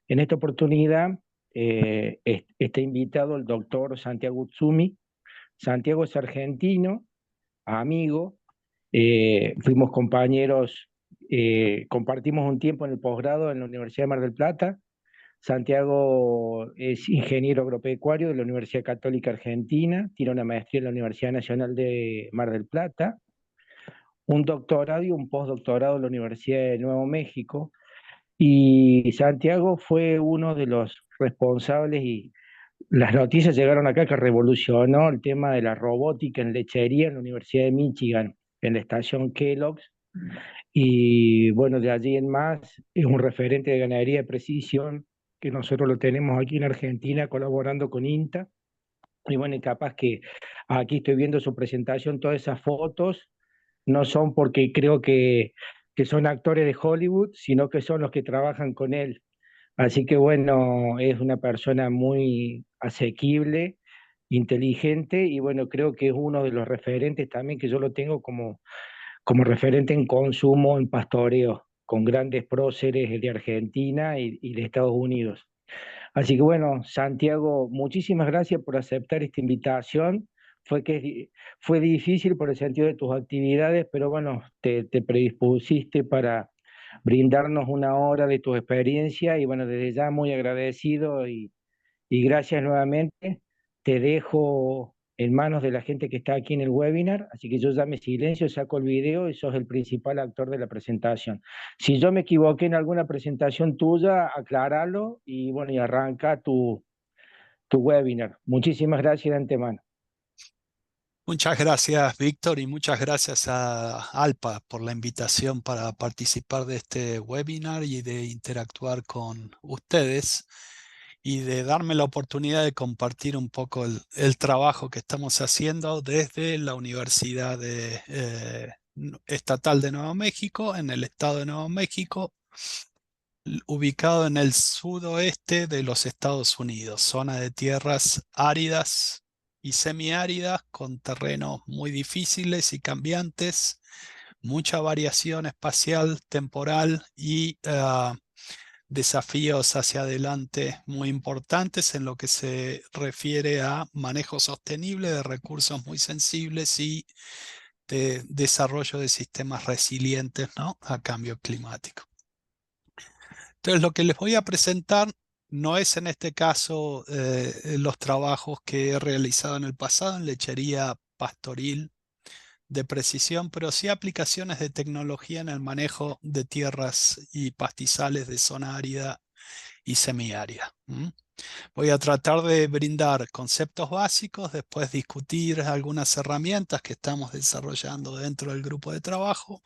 En esta oportunidad está invitado el doctor Santiago Utsumi. Santiago es argentino, amigo, fuimos compañeros, compartimos un tiempo en el posgrado en la Universidad de Mar del Plata. Santiago es ingeniero agropecuario de la Universidad Católica Argentina, tiene una maestría en la Universidad Nacional de Mar del Plata, un doctorado y un postdoctorado en la Universidad de Nuevo México. Y Santiago fue uno de los responsables y las noticias llegaron acá que revolucionó el tema de la robótica en lechería en la Universidad de Michigan, en la estación Kellogg's. Y bueno, de allí en más es un referente de ganadería de precisión que nosotros lo tenemos aquí en Argentina colaborando con INTA. Y bueno, y capaz que aquí estoy viendo su presentación, todas esas fotos no son porque creo que son actores de Hollywood, sino que son los que trabajan con él. Así que bueno, es una persona muy asequible, inteligente y bueno, creo que es uno de los referentes también que yo lo tengo como referente en consumo, en pastoreo, con grandes próceres de Argentina y de Estados Unidos. Así que bueno, Santiago, muchísimas gracias por aceptar esta invitación. Fue difícil por el sentido de tus actividades, pero bueno, te predispusiste para brindarnos una hora de tu experiencia y bueno, desde ya muy agradecido y gracias nuevamente. Te dejo en manos de la gente que está aquí en el webinar, así que yo ya me silencio, saco el video y sos el principal actor de la presentación. Si yo me equivoqué en alguna presentación tuya, acláralo y bueno, y arranca tu webinar. Muchísimas gracias de antemano. Muchas gracias, Víctor, y muchas gracias a Alpa por la invitación para participar de este webinar y de interactuar con ustedes y de darme la oportunidad de compartir un poco el trabajo que estamos haciendo desde la Universidad Estatal de Nuevo México, en el estado de Nuevo México, ubicado en el sudoeste de los Estados Unidos, zona de tierras áridas y semiáridas con terrenos muy difíciles y cambiantes, mucha variación espacial, temporal y desafíos hacia adelante muy importantes en lo que se refiere a manejo sostenible de recursos muy sensibles y de desarrollo de sistemas resilientes, ¿no?, a cambio climático. Entonces, lo que les voy a presentar no es en este caso los trabajos que he realizado en el pasado en lechería pastoril de precisión, pero sí aplicaciones de tecnología en el manejo de tierras y pastizales de zona árida y semiárida. Voy a tratar de brindar conceptos básicos, después discutir algunas herramientas que estamos desarrollando dentro del grupo de trabajo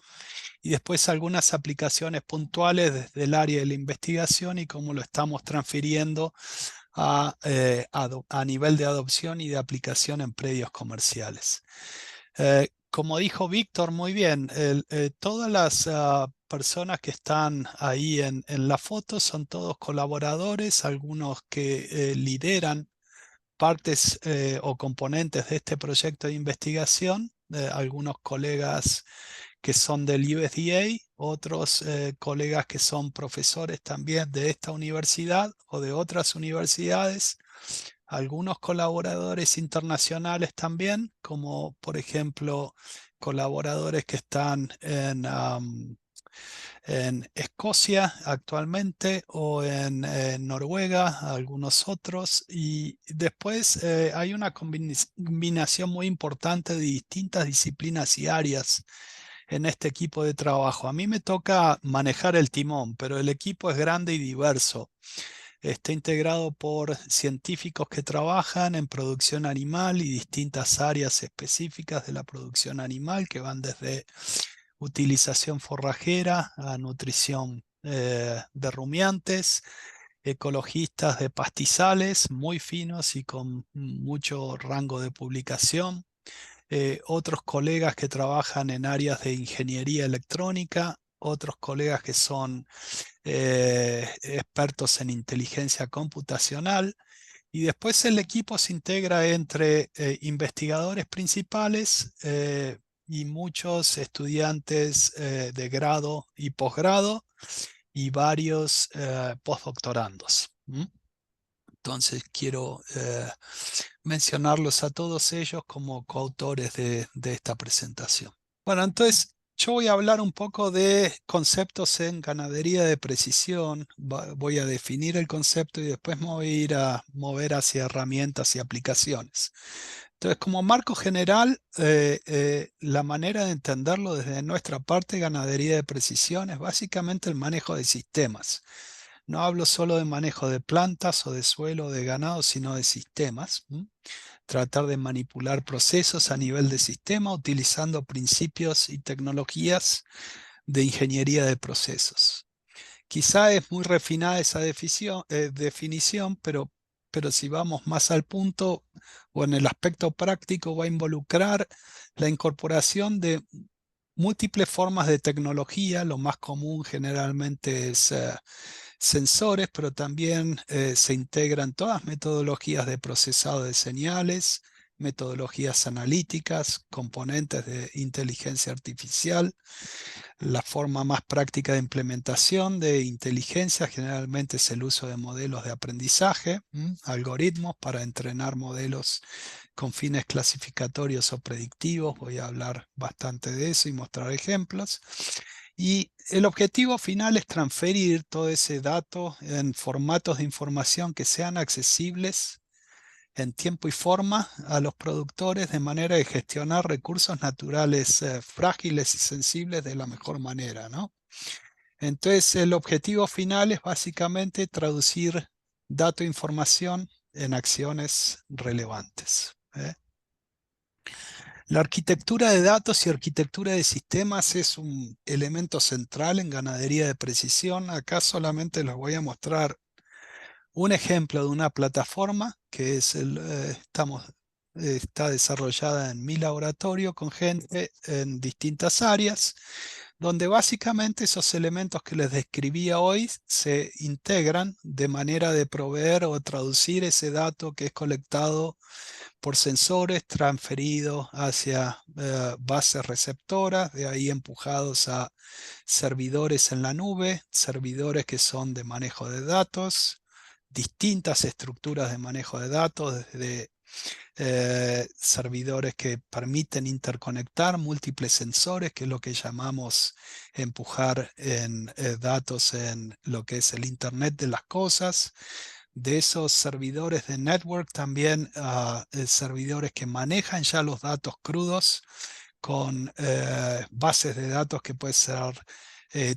y después algunas aplicaciones puntuales desde el área de la investigación y cómo lo estamos transfiriendo a nivel de adopción y de aplicación en predios comerciales. Como dijo Víctor muy bien, todas las personas que están ahí en la foto son todos colaboradores, algunos que lideran partes o componentes de este proyecto de investigación, algunos colegas que son del USDA, otros colegas que son profesores también de esta universidad o de otras universidades, algunos colaboradores internacionales también, como por ejemplo colaboradores que están en Escocia actualmente o en Noruega, algunos otros. Y después hay una combinación muy importante de distintas disciplinas y áreas en este equipo de trabajo. A mí me toca manejar el timón, pero el equipo es grande y diverso. Está integrado por científicos que trabajan en producción animal y distintas áreas específicas de la producción animal que van desde utilización forrajera a nutrición de rumiantes, ecologistas de pastizales muy finos y con mucho rango de publicación, otros colegas que trabajan en áreas de ingeniería electrónica, otros colegas que son expertos en inteligencia computacional. Y después el equipo se integra entre investigadores principales y muchos estudiantes de grado y posgrado y varios postdoctorandos. Entonces quiero mencionarlos a todos ellos como coautores de esta presentación. Bueno, entonces yo voy a hablar un poco de conceptos en ganadería de precisión. Voy a definir el concepto y después me voy a ir a mover hacia herramientas y aplicaciones. Entonces, como marco general, la manera de entenderlo desde nuestra parte, ganadería de precisión, es básicamente el manejo de sistemas. No hablo solo de manejo de plantas o de suelo o de ganado, sino de sistemas. Tratar de manipular procesos a nivel de sistema utilizando principios y tecnologías de ingeniería de procesos. Quizá es muy refinada esa definición, pero si vamos más al punto o en el aspecto práctico va a involucrar la incorporación de múltiples formas de tecnología. Lo más común generalmente es sensores, pero también se integran todas metodologías de procesado de señales, metodologías analíticas, componentes de inteligencia artificial. La forma más práctica de implementación de inteligencia generalmente es el uso de modelos de aprendizaje, algoritmos para entrenar modelos con fines clasificatorios o predictivos. Voy a hablar bastante de eso y mostrar ejemplos. Y el objetivo final es transferir todo ese dato en formatos de información que sean accesibles en tiempo y forma a los productores de manera de gestionar recursos naturales frágiles y sensibles de la mejor manera, ¿no? Entonces, el objetivo final es básicamente traducir dato e información en acciones relevantes. La arquitectura de datos y arquitectura de sistemas es un elemento central en ganadería de precisión. Acá solamente les voy a mostrar un ejemplo de una plataforma que está desarrollada en mi laboratorio con gente en distintas áreas, donde básicamente esos elementos que les describía hoy se integran de manera de proveer o traducir ese dato que es colectado por sensores transferidos hacia bases receptoras, de ahí empujados a servidores en la nube, servidores que son de manejo de datos, distintas estructuras de manejo de datos, desde servidores que permiten interconectar múltiples sensores, que es lo que llamamos empujar en datos en lo que es el Internet de las cosas. De esos servidores de network también servidores que manejan ya los datos crudos con bases de datos que pueden ser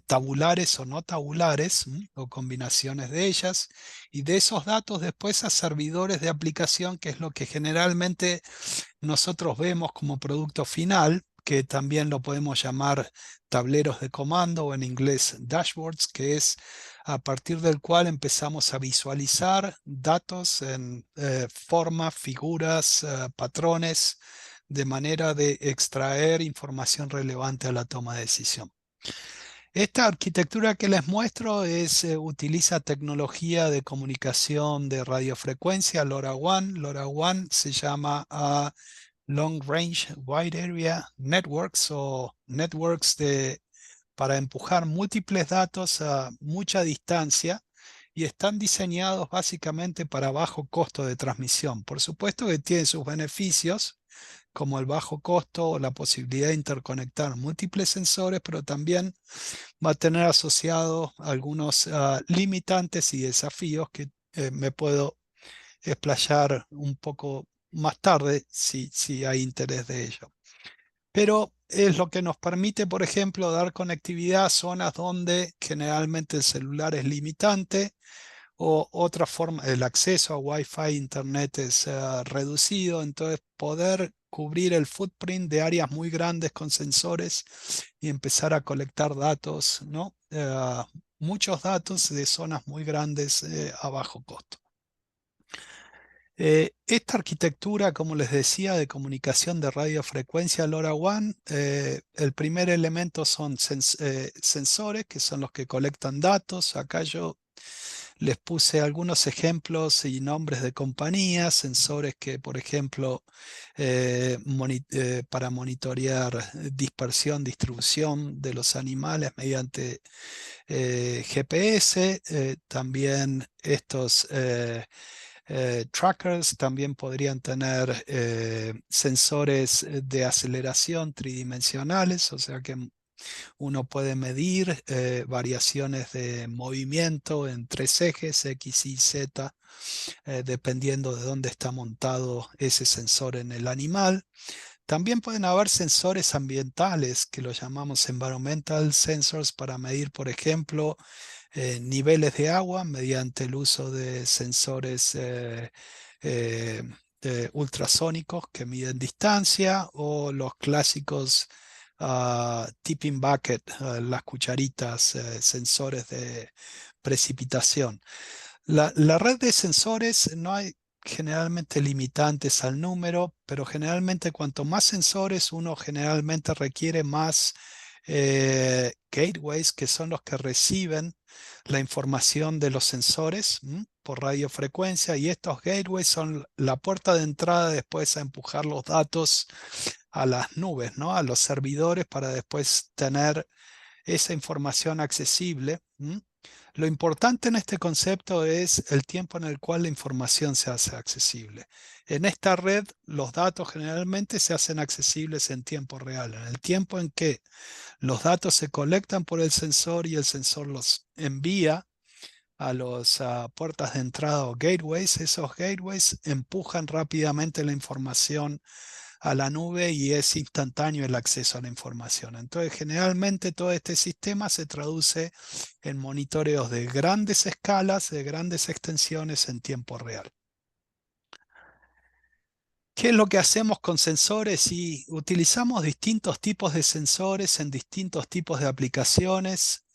tabulares o no tabulares, o combinaciones de ellas, y de esos datos después a servidores de aplicación, que es lo que generalmente nosotros vemos como producto final, que también lo podemos llamar tableros de comando o en inglés dashboards, que es a partir del cual empezamos a visualizar datos en formas, figuras, patrones, de manera de extraer información relevante a la toma de decisión. Esta arquitectura que les muestro utiliza tecnología de comunicación de radiofrecuencia LoRaWAN. LoRaWAN se llama Long Range Wide Area Networks o networks para empujar múltiples datos a mucha distancia y están diseñados básicamente para bajo costo de transmisión. Por supuesto que tienen sus beneficios, como el bajo costo o la posibilidad de interconectar múltiples sensores, pero también va a tener asociados algunos limitantes y desafíos que me puedo explayar un poco más tarde si hay interés de ello. Pero es lo que nos permite, por ejemplo, dar conectividad a zonas donde generalmente el celular es limitante o otra forma, el acceso a Wi-Fi, Internet es reducido, entonces poder cubrir el footprint de áreas muy grandes con sensores y empezar a colectar datos, ¿no? Muchos datos de zonas muy grandes a bajo costo. Esta arquitectura, como les decía, de comunicación de radiofrecuencia LoRaWAN, el primer elemento son sensores, que son los que colectan datos. Acá yo Les puse algunos ejemplos y nombres de compañías, sensores que, por ejemplo, para monitorear dispersión, distribución de los animales mediante GPS. También estos trackers también podrían tener sensores de aceleración tridimensionales, o sea que uno puede medir variaciones de movimiento en 3 ejes, X, Y, Z, dependiendo de dónde está montado ese sensor en el animal. También pueden haber sensores ambientales, que los llamamos environmental sensors, para medir, por ejemplo, niveles de agua mediante el uso de sensores eh, ultrasónicos que miden distancia, o los clásicos tipping bucket, las cucharitas, sensores de precipitación. La red de sensores, no hay generalmente limitantes al número, pero generalmente cuanto más sensores, uno generalmente requiere más gateways, que son los que reciben la información de los sensores por radiofrecuencia, y estos gateways son la puerta de entrada después a empujar los datos a las nubes, ¿no? A los servidores, para después tener esa información accesible. Lo importante en este concepto es el tiempo en el cual la información se hace accesible. En esta red, los datos generalmente se hacen accesibles en tiempo real. En el tiempo en que los datos se colectan por el sensor y el sensor los envía a las puertas de entrada o gateways, esos gateways empujan rápidamente la información a la nube y es instantáneo el acceso a la información. Entonces, generalmente todo este sistema se traduce en monitoreos de grandes escalas, de grandes extensiones en tiempo real. ¿Qué es lo que hacemos con sensores? Y utilizamos distintos tipos de sensores en distintos tipos de aplicaciones.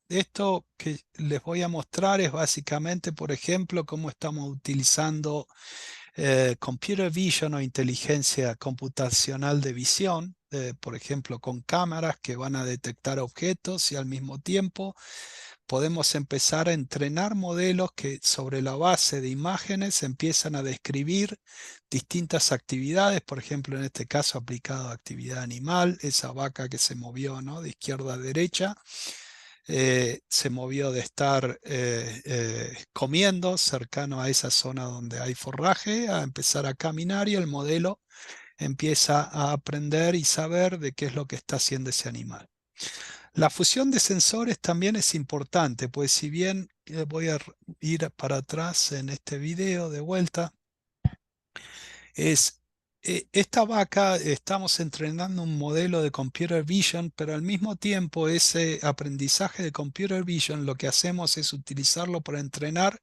Esto que les voy a mostrar es básicamente, por ejemplo, cómo estamos utilizando computer vision o inteligencia computacional de visión, por ejemplo, con cámaras que van a detectar objetos, y al mismo tiempo podemos empezar a entrenar modelos que, sobre la base de imágenes, empiezan a describir distintas actividades. Por ejemplo, en este caso aplicado a actividad animal, esa vaca que se movió, ¿no?, de izquierda a derecha. Se movió de estar comiendo cercano a esa zona donde hay forraje a empezar a caminar, y el modelo empieza a aprender y saber de qué es lo que está haciendo ese animal. La fusión de sensores también es importante, pues si bien voy a ir para atrás en este video de vuelta, es esta vaca, estamos entrenando un modelo de computer vision, pero al mismo tiempo ese aprendizaje de computer vision lo que hacemos es utilizarlo para entrenar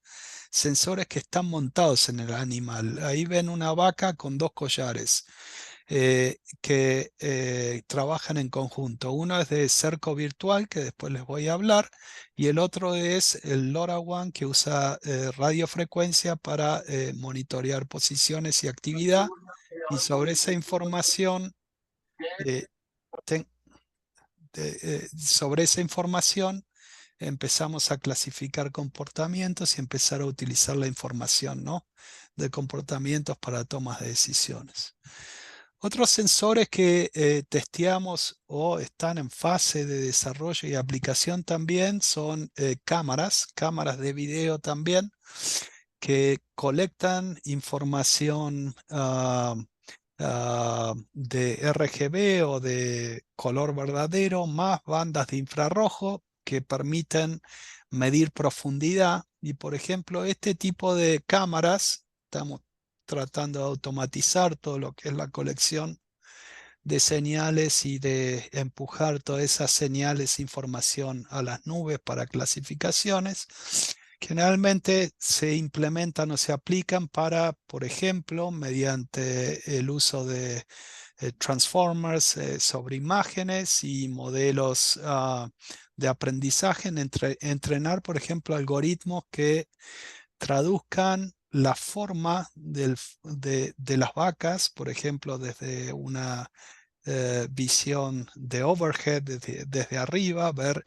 sensores que están montados en el animal. Ahí ven una vaca con dos collares que trabajan en conjunto. Uno es de cerco virtual, que después les voy a hablar, y el otro es el LoRaWAN, que usa radiofrecuencia para monitorear posiciones y actividad. Y sobre esa información, eh, ten- sobre esa información empezamos a clasificar comportamientos y empezar a utilizar la información, ¿no?, de comportamientos para tomas de decisiones. Otros sensores que testeamos o están en fase de desarrollo y aplicación también son cámaras de video también, que colectan información de RGB o de color verdadero, más bandas de infrarrojo que permiten medir profundidad. Y por ejemplo, este tipo de cámaras, estamos tratando de automatizar todo lo que es la colección de señales y de empujar todas esas señales, información a las nubes para clasificaciones. Generalmente se implementan o se aplican para, por ejemplo, mediante el uso de transformers sobre imágenes y modelos de aprendizaje, en entrenar, por ejemplo, algoritmos que traduzcan la forma de las vacas, por ejemplo, desde una visión de overhead, desde arriba, ver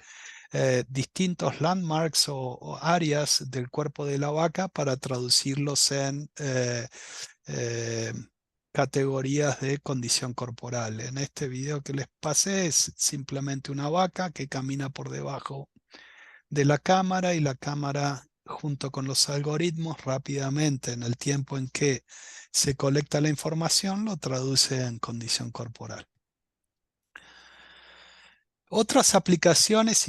distintos landmarks o áreas del cuerpo de la vaca para traducirlos en eh, categorías de condición corporal. En este video que les pasé es simplemente una vaca que camina por debajo de la cámara, y la cámara junto con los algoritmos rápidamente en el tiempo en que se colecta la información lo traduce en condición corporal. Otras aplicaciones,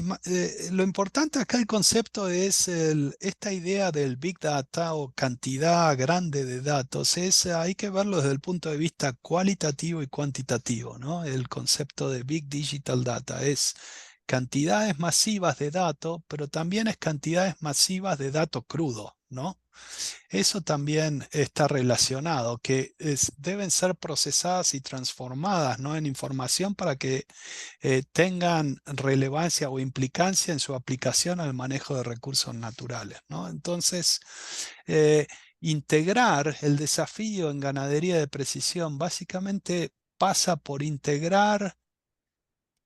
lo importante acá el concepto es esta idea del Big Data o cantidad grande de datos, hay que verlo desde el punto de vista cualitativo y cuantitativo, ¿no? El concepto de Big Digital Data es cantidades masivas de datos, pero también es cantidades masivas de datos crudo, ¿no? Eso también está relacionado, que deben ser procesadas y transformadas, ¿no?, en información para que tengan relevancia o implicancia en su aplicación al manejo de recursos naturales, ¿no? Entonces, eh, integrar el desafío en ganadería de precisión básicamente pasa por integrar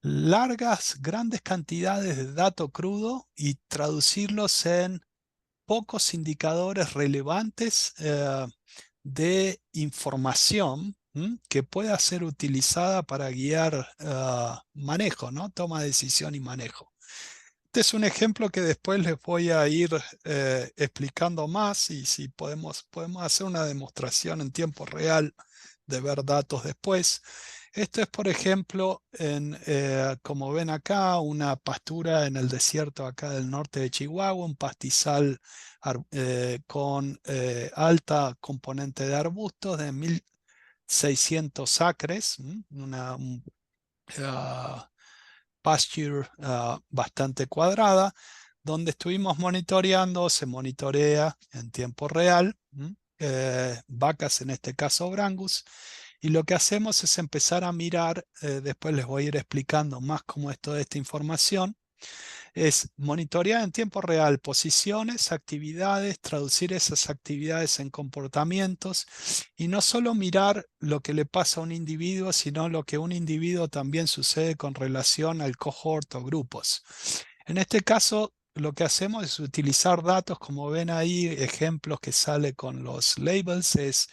grandes cantidades de dato crudo y traducirlos en pocos indicadores relevantes de información que pueda ser utilizada para guiar manejo, ¿no? Toma de decisión y manejo. Este es un ejemplo que después les voy a ir explicando más, y si podemos hacer una demostración en tiempo real de ver datos después. Esto es, por ejemplo, como ven acá, una pastura en el desierto acá del norte de Chihuahua, un pastizal con alta componente de arbustos de 1600 acres, ah, pasture bastante cuadrada, donde estuvimos monitoreando, se monitorea en tiempo real, vacas, en este caso Brangus, y lo que hacemos es empezar a mirar, después les voy a ir explicando más cómo es toda esta información, es monitorear en tiempo real posiciones, actividades, traducir esas actividades en comportamientos, y no solo mirar lo que le pasa a un individuo, sino lo que un individuo también sucede con relación al cohort o grupos. En este caso, lo que hacemos es utilizar datos, como ven ahí, ejemplos que sale con los labels, es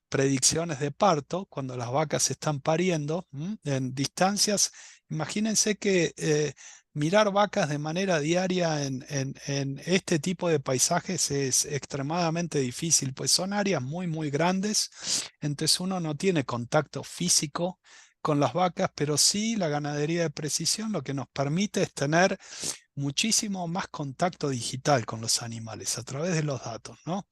predicciones de parto, cuando las vacas están pariendo, en distancias. Imagínense que mirar vacas de manera diaria en este tipo de paisajes es extremadamente difícil, pues son áreas muy, muy grandes, entonces uno no tiene contacto físico con las vacas, pero sí la ganadería de precisión lo que nos permite es tener muchísimo más contacto digital con los animales a través de los datos, ¿no?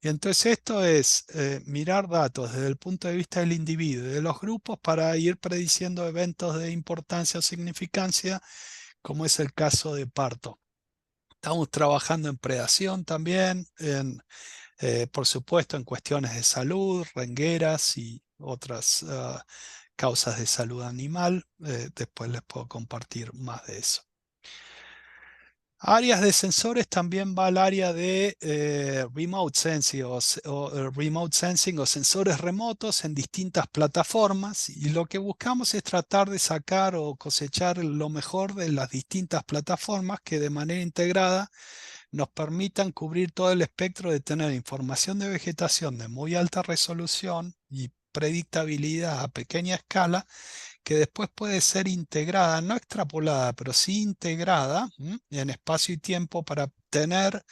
Y entonces esto es mirar datos desde el punto de vista del individuo y de los grupos para ir prediciendo eventos de importancia o significancia, como es el caso de parto. Estamos trabajando en predación también, por supuesto en cuestiones de salud, rengueras y otras causas de salud animal. Después les puedo compartir más de eso. Áreas de sensores, también va al área de remote sensing remote sensing o sensores remotos en distintas plataformas, y lo que buscamos es tratar de sacar o cosechar lo mejor de las distintas plataformas que de manera integrada nos permitan cubrir todo el espectro de tener información de vegetación de muy alta resolución y predictabilidad a pequeña escala, que después puede ser integrada, no extrapolada, pero sí integrada en espacio y tiempo para tener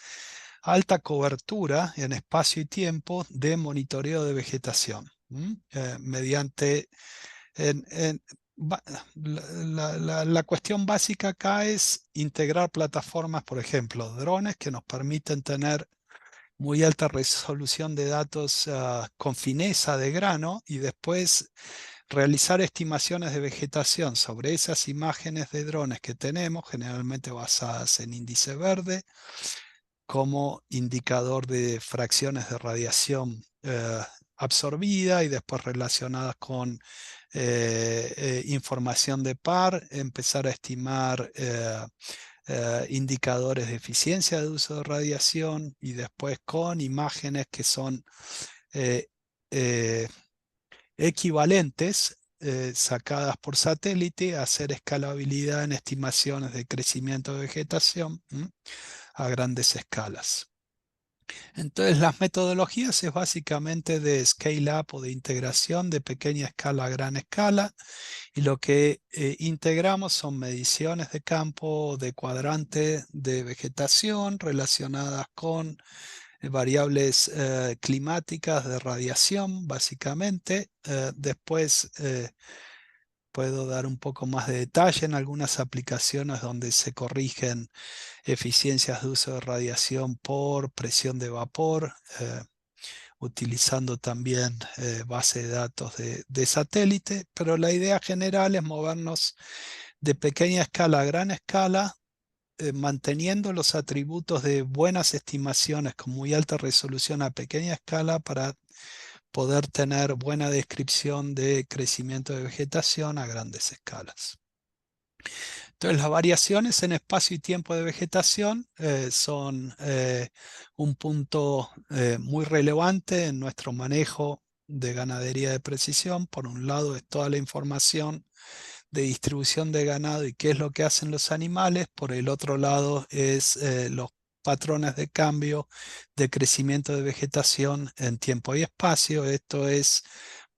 alta cobertura en espacio y tiempo de monitoreo de vegetación, mediante... en- en- la cuestión básica acá es integrar plataformas, por ejemplo, drones que nos permiten tener muy alta resolución de datos con fineza de grano, y después realizar estimaciones de vegetación sobre esas imágenes de drones que tenemos, generalmente basadas en índice verde, como indicador de fracciones de radiación absorbida, y después relacionadas con información de par, empezar a estimar indicadores de eficiencia de uso de radiación, y después con imágenes que son eh, equivalentes sacadas por satélite, hacer escalabilidad en estimaciones de crecimiento de vegetación a grandes escalas. Entonces, las metodologías es básicamente de scale-up o de integración de pequeña escala a gran escala, y lo que integramos son mediciones de campo, de cuadrante de vegetación relacionadas con variables climáticas de radiación, básicamente. Después puedo dar un poco más de detalle en algunas aplicaciones donde se corrigen eficiencias de uso de radiación por presión de vapor, utilizando también base de datos de satélite, pero la idea general es movernos de pequeña escala a gran escala, manteniendo los atributos de buenas estimaciones con muy alta resolución a pequeña escala para poder tener buena descripción de crecimiento de vegetación a grandes escalas. Entonces, las variaciones en espacio y tiempo de vegetación son un punto muy relevante en nuestro manejo de ganadería de precisión. Por un lado es toda la información de distribución de ganado y qué es lo que hacen los animales. Por el otro lado es los patrones de cambio de crecimiento de vegetación en tiempo y espacio. Esto es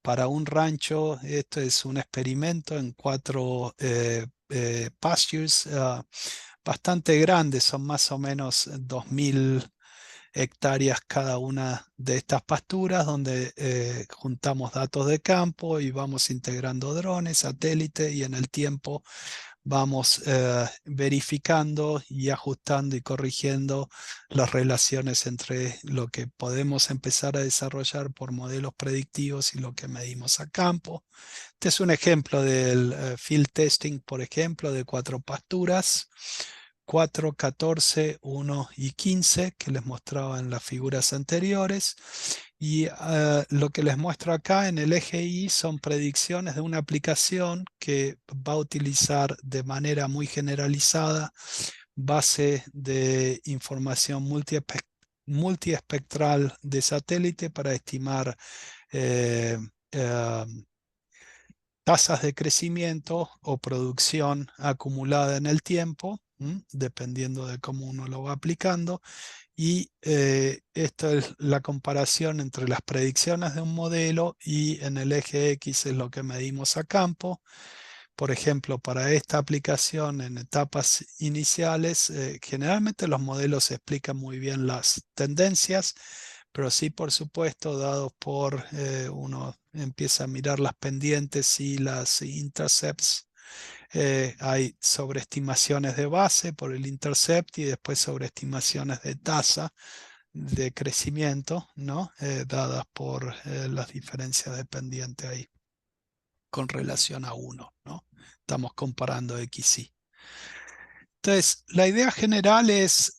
para un rancho, esto es un experimento en 4 pastures bastante grandes, son más o menos 2000 hectáreas cada una de estas pasturas, donde juntamos datos de campo y vamos integrando drones, satélites, y en el tiempo vamos verificando y ajustando y corrigiendo las relaciones entre lo que podemos empezar a desarrollar por modelos predictivos y lo que medimos a campo. Este es un ejemplo del field testing, por ejemplo, de 4 pasturas. 4, 14, 1 y 15 que les mostraba en las figuras anteriores. Y lo que les muestro acá en el eje Y son predicciones de una aplicación que va a utilizar de manera muy generalizada base de información multiespectral de satélite para estimar eh, eh, tasas de crecimiento o producción acumulada en el tiempo, dependiendo de cómo uno lo va aplicando. Y esto es la comparación entre las predicciones de un modelo, y en el eje X es lo que medimos a campo. Por ejemplo, para esta aplicación en etapas iniciales, generalmente los modelos explican muy bien las tendencias, pero sí, por supuesto, dados por uno empieza a mirar las pendientes y las intercepts, hay sobreestimaciones de base por el intercept y después sobreestimaciones de tasa de crecimiento, ¿no? Dadas por las diferencias de pendiente ahí con relación a 1, ¿no? Estamos comparando X, Y. Entonces, la idea general es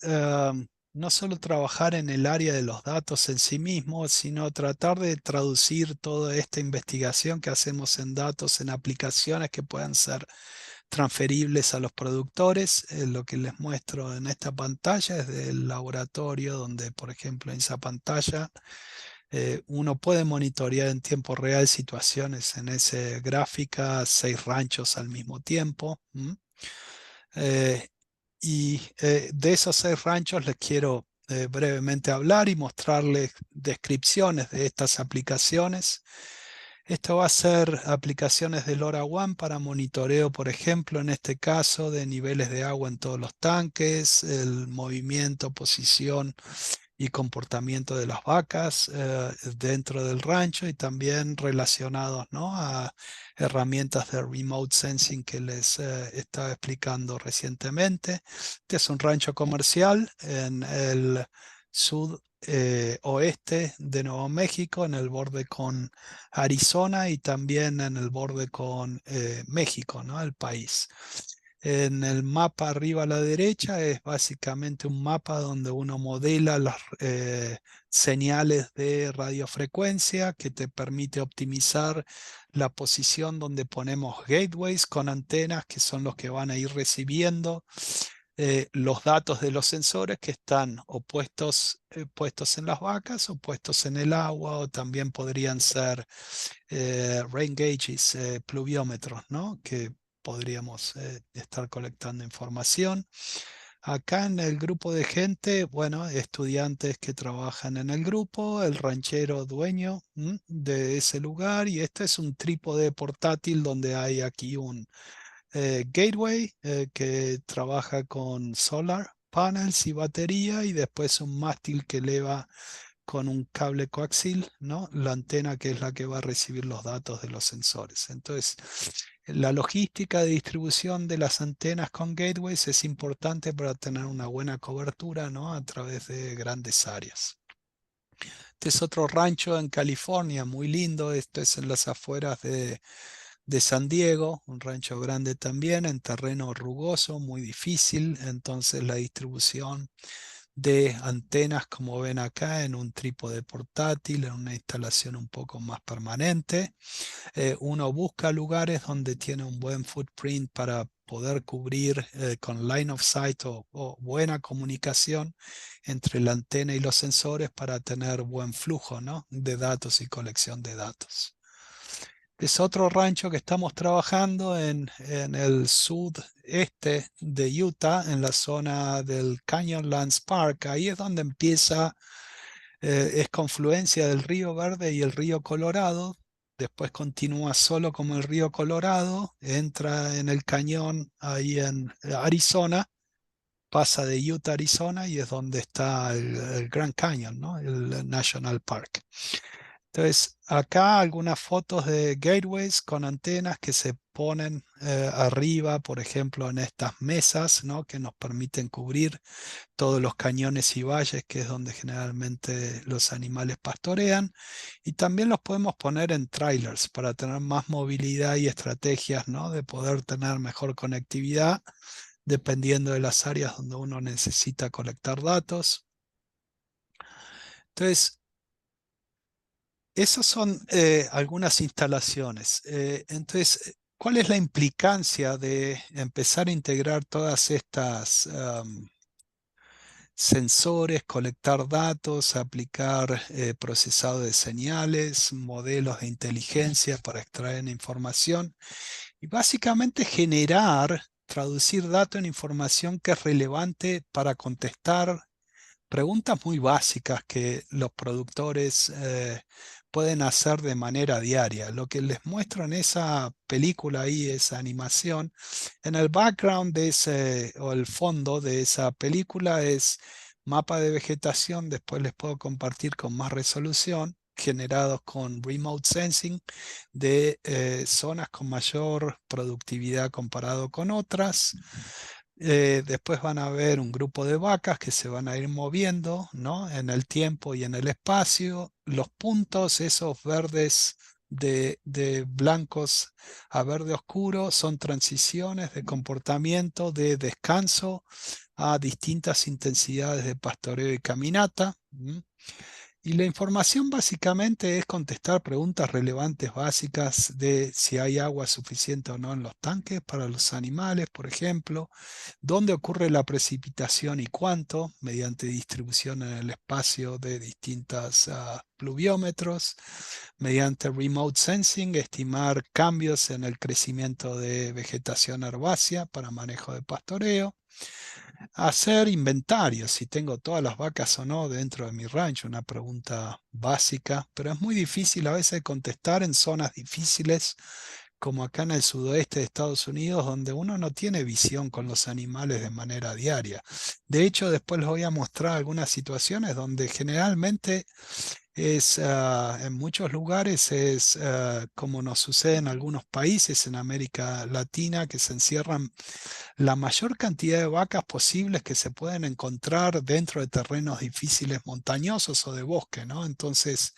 no solo trabajar en el área de los datos en sí mismos, sino tratar de traducir toda esta investigación que hacemos en datos en aplicaciones que puedan ser transferibles a los productores. Lo que les muestro en esta pantalla es del laboratorio, donde, por ejemplo, en esa pantalla uno puede monitorear en tiempo real situaciones en esa gráfica, 6 ranchos al mismo tiempo. De esos 6 ranchos les quiero brevemente hablar y mostrarles descripciones de estas aplicaciones. Esto va a ser aplicaciones de LoRaWAN para monitoreo, por ejemplo, en este caso, de niveles de agua en todos los tanques, el movimiento, posición y comportamiento de las vacas dentro del rancho, y también relacionados, ¿no?, a herramientas de remote sensing que les estaba explicando recientemente. Este es un rancho comercial en el oeste de Nuevo México, en el borde con Arizona y también en el borde con México, ¿no?, el país. En el mapa arriba a la derecha es básicamente un mapa donde uno modela las señales de radiofrecuencia, que te permite optimizar la posición donde ponemos gateways con antenas, que son los que van a ir recibiendo los datos de los sensores que están o puestos en las vacas o puestos en el agua, o también podrían ser rain gauges, pluviómetros, ¿no? Que podríamos estar colectando información. Acá en el grupo de gente, bueno, estudiantes que trabajan en el grupo, el ranchero dueño de ese lugar, y este es un trípode portátil donde hay aquí un gateway que trabaja con solar panels y batería, y después un mástil que eleva con un cable coaxil, ¿no? La antena, que es la que va a recibir los datos de los sensores. Entonces, la logística de distribución de las antenas con gateways es importante para tener una buena cobertura, ¿no? A través de grandes áreas. Este es otro rancho en California, muy lindo. Esto es en las afueras de San Diego, un rancho grande también, en terreno rugoso, muy difícil. Entonces la distribución de antenas, como ven acá, en un trípode portátil, en una instalación un poco más permanente. Uno busca lugares donde tiene un buen footprint para poder cubrir con line of sight o buena comunicación entre la antena y los sensores para tener buen flujo, ¿no? de datos y colección de datos. Es otro rancho que estamos trabajando en el sudeste de Utah, en la zona del Canyonlands Park. Ahí es donde empieza, es confluencia del río Verde y el río Colorado. Después continúa solo como el río Colorado, entra en el cañón ahí en Arizona, pasa de Utah a Arizona, y es donde está el Grand Canyon, ¿no? El National Park. Entonces, acá algunas fotos de gateways con antenas que se ponen arriba, por ejemplo, en estas mesas, ¿no? que nos permiten cubrir todos los cañones y valles, que es donde generalmente los animales pastorean. Y también los podemos poner en trailers para tener más movilidad y estrategias, ¿no? de poder tener mejor conectividad dependiendo de las áreas donde uno necesita colectar datos. Entonces, esas son algunas instalaciones. Entonces, ¿cuál es la implicancia de empezar a integrar todas estas sensores, colectar datos, aplicar procesado de señales, modelos de inteligencia para extraer información y básicamente generar, traducir datos en información que es relevante para contestar preguntas muy básicas que los productores pueden hacer de manera diaria? Lo que les muestro en esa película ahí, esa animación, en el background de ese, o el fondo de esa película, es mapa de vegetación. Después les puedo compartir con más resolución, generados con remote sensing, de zonas con mayor productividad comparado con otras. Después van a ver un grupo de vacas que se van a ir moviendo, ¿no? en el tiempo y en el espacio. Los puntos, esos verdes de blancos a verde oscuro, son transiciones de comportamiento de descanso a distintas intensidades de pastoreo y caminata. Y la información básicamente es contestar preguntas relevantes básicas de si hay agua suficiente o no en los tanques para los animales, por ejemplo, dónde ocurre la precipitación y cuánto, mediante distribución en el espacio de distintas pluviómetros, mediante remote sensing, estimar cambios en el crecimiento de vegetación herbácea para manejo de pastoreo. Hacer inventario, si tengo todas las vacas o no dentro de mi rancho, una pregunta básica, pero es muy difícil a veces contestar en zonas difíciles como acá en el sudoeste de Estados Unidos, donde uno no tiene visión con los animales de manera diaria. De hecho, después les voy a mostrar algunas situaciones donde generalmente en muchos lugares es como nos sucede en algunos países en América Latina, que se encierran la mayor cantidad de vacas posibles que se pueden encontrar dentro de terrenos difíciles montañosos o de bosque, ¿no? Entonces,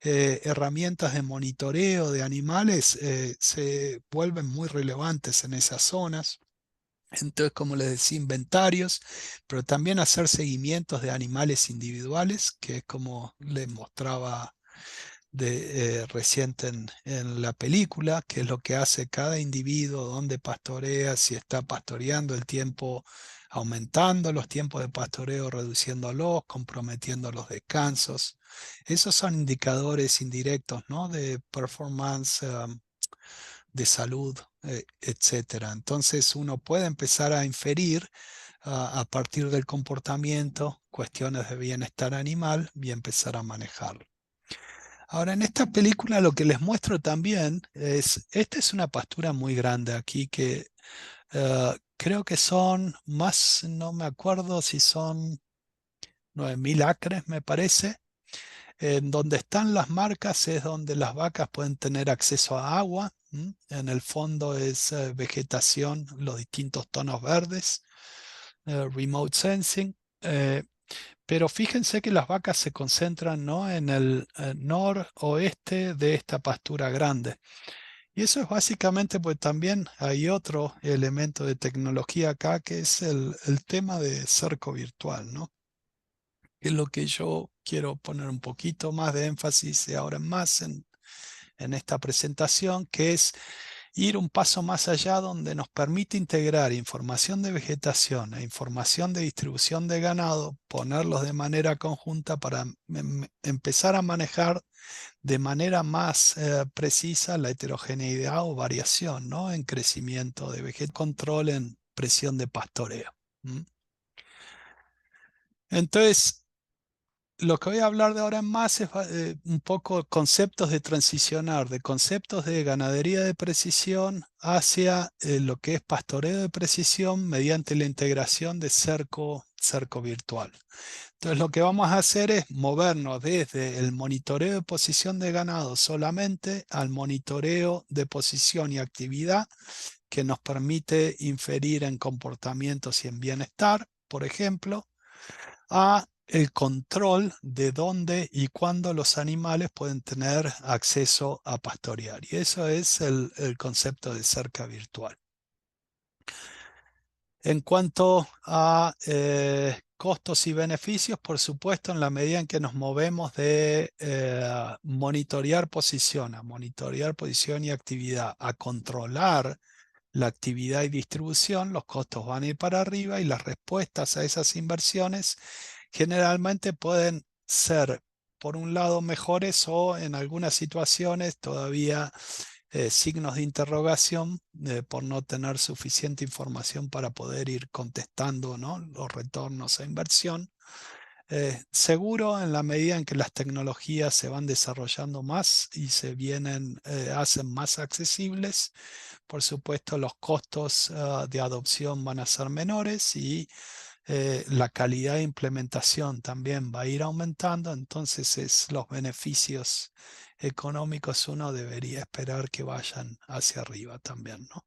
herramientas de monitoreo de animales se vuelven muy relevantes en esas zonas. Entonces, como les decía, inventarios, pero también hacer seguimientos de animales individuales, que es como les mostraba reciente en la película, qué es lo que hace cada individuo, dónde pastorea, si está pastoreando el tiempo, aumentando los tiempos de pastoreo, reduciéndolos, comprometiendo los descansos. Esos son indicadores indirectos, ¿no? De performance, de salud, etcétera. Entonces uno puede empezar a inferir a partir del comportamiento cuestiones de bienestar animal y empezar a manejarlo. Ahora, en esta película lo que les muestro también es, esta es una pastura muy grande aquí que creo que son más, no me acuerdo si son 9.000 acres, me parece. En donde están las marcas es donde las vacas pueden tener acceso a agua. En el fondo es vegetación, los distintos tonos verdes, remote sensing. Pero fíjense que las vacas se concentran, ¿no?, en el noroeste de esta pastura grande. Y eso es básicamente, pues también hay otro elemento de tecnología acá, que es el tema de cerco virtual, ¿no? Que es lo que yo quiero poner un poquito más de énfasis ahora más en esta presentación, que es ir un paso más allá, donde nos permite integrar información de vegetación e información de distribución de ganado, ponerlos de manera conjunta para empezar a manejar de manera más precisa la heterogeneidad o variación, ¿no?, en crecimiento de vegetación, control en presión de pastoreo. Entonces, lo que voy a hablar de ahora en más es un poco conceptos de transicionar, de conceptos de ganadería de precisión hacia lo que es pastoreo de precisión mediante la integración de cerco virtual. Entonces lo que vamos a hacer es movernos desde el monitoreo de posición de ganado solamente al monitoreo de posición y actividad, que nos permite inferir en comportamientos y en bienestar, por ejemplo, a el control de dónde y cuándo los animales pueden tener acceso a pastorear. Y eso es el concepto de cerca virtual. En cuanto a costos y beneficios, por supuesto, en la medida en que nos movemos de monitorear posición a monitorear posición y actividad a controlar la actividad y distribución, los costos van a ir para arriba y las respuestas a esas inversiones generalmente pueden ser, por un lado, mejores o en algunas situaciones todavía signos de interrogación por no tener suficiente información para poder ir contestando, ¿no?, los retornos a inversión. Seguro, en la medida en que las tecnologías se van desarrollando más y se hacen más accesibles, por supuesto los costos de adopción van a ser menores y la calidad de implementación también va a ir aumentando. Entonces los beneficios económicos uno debería esperar que vayan hacia arriba también, ¿no?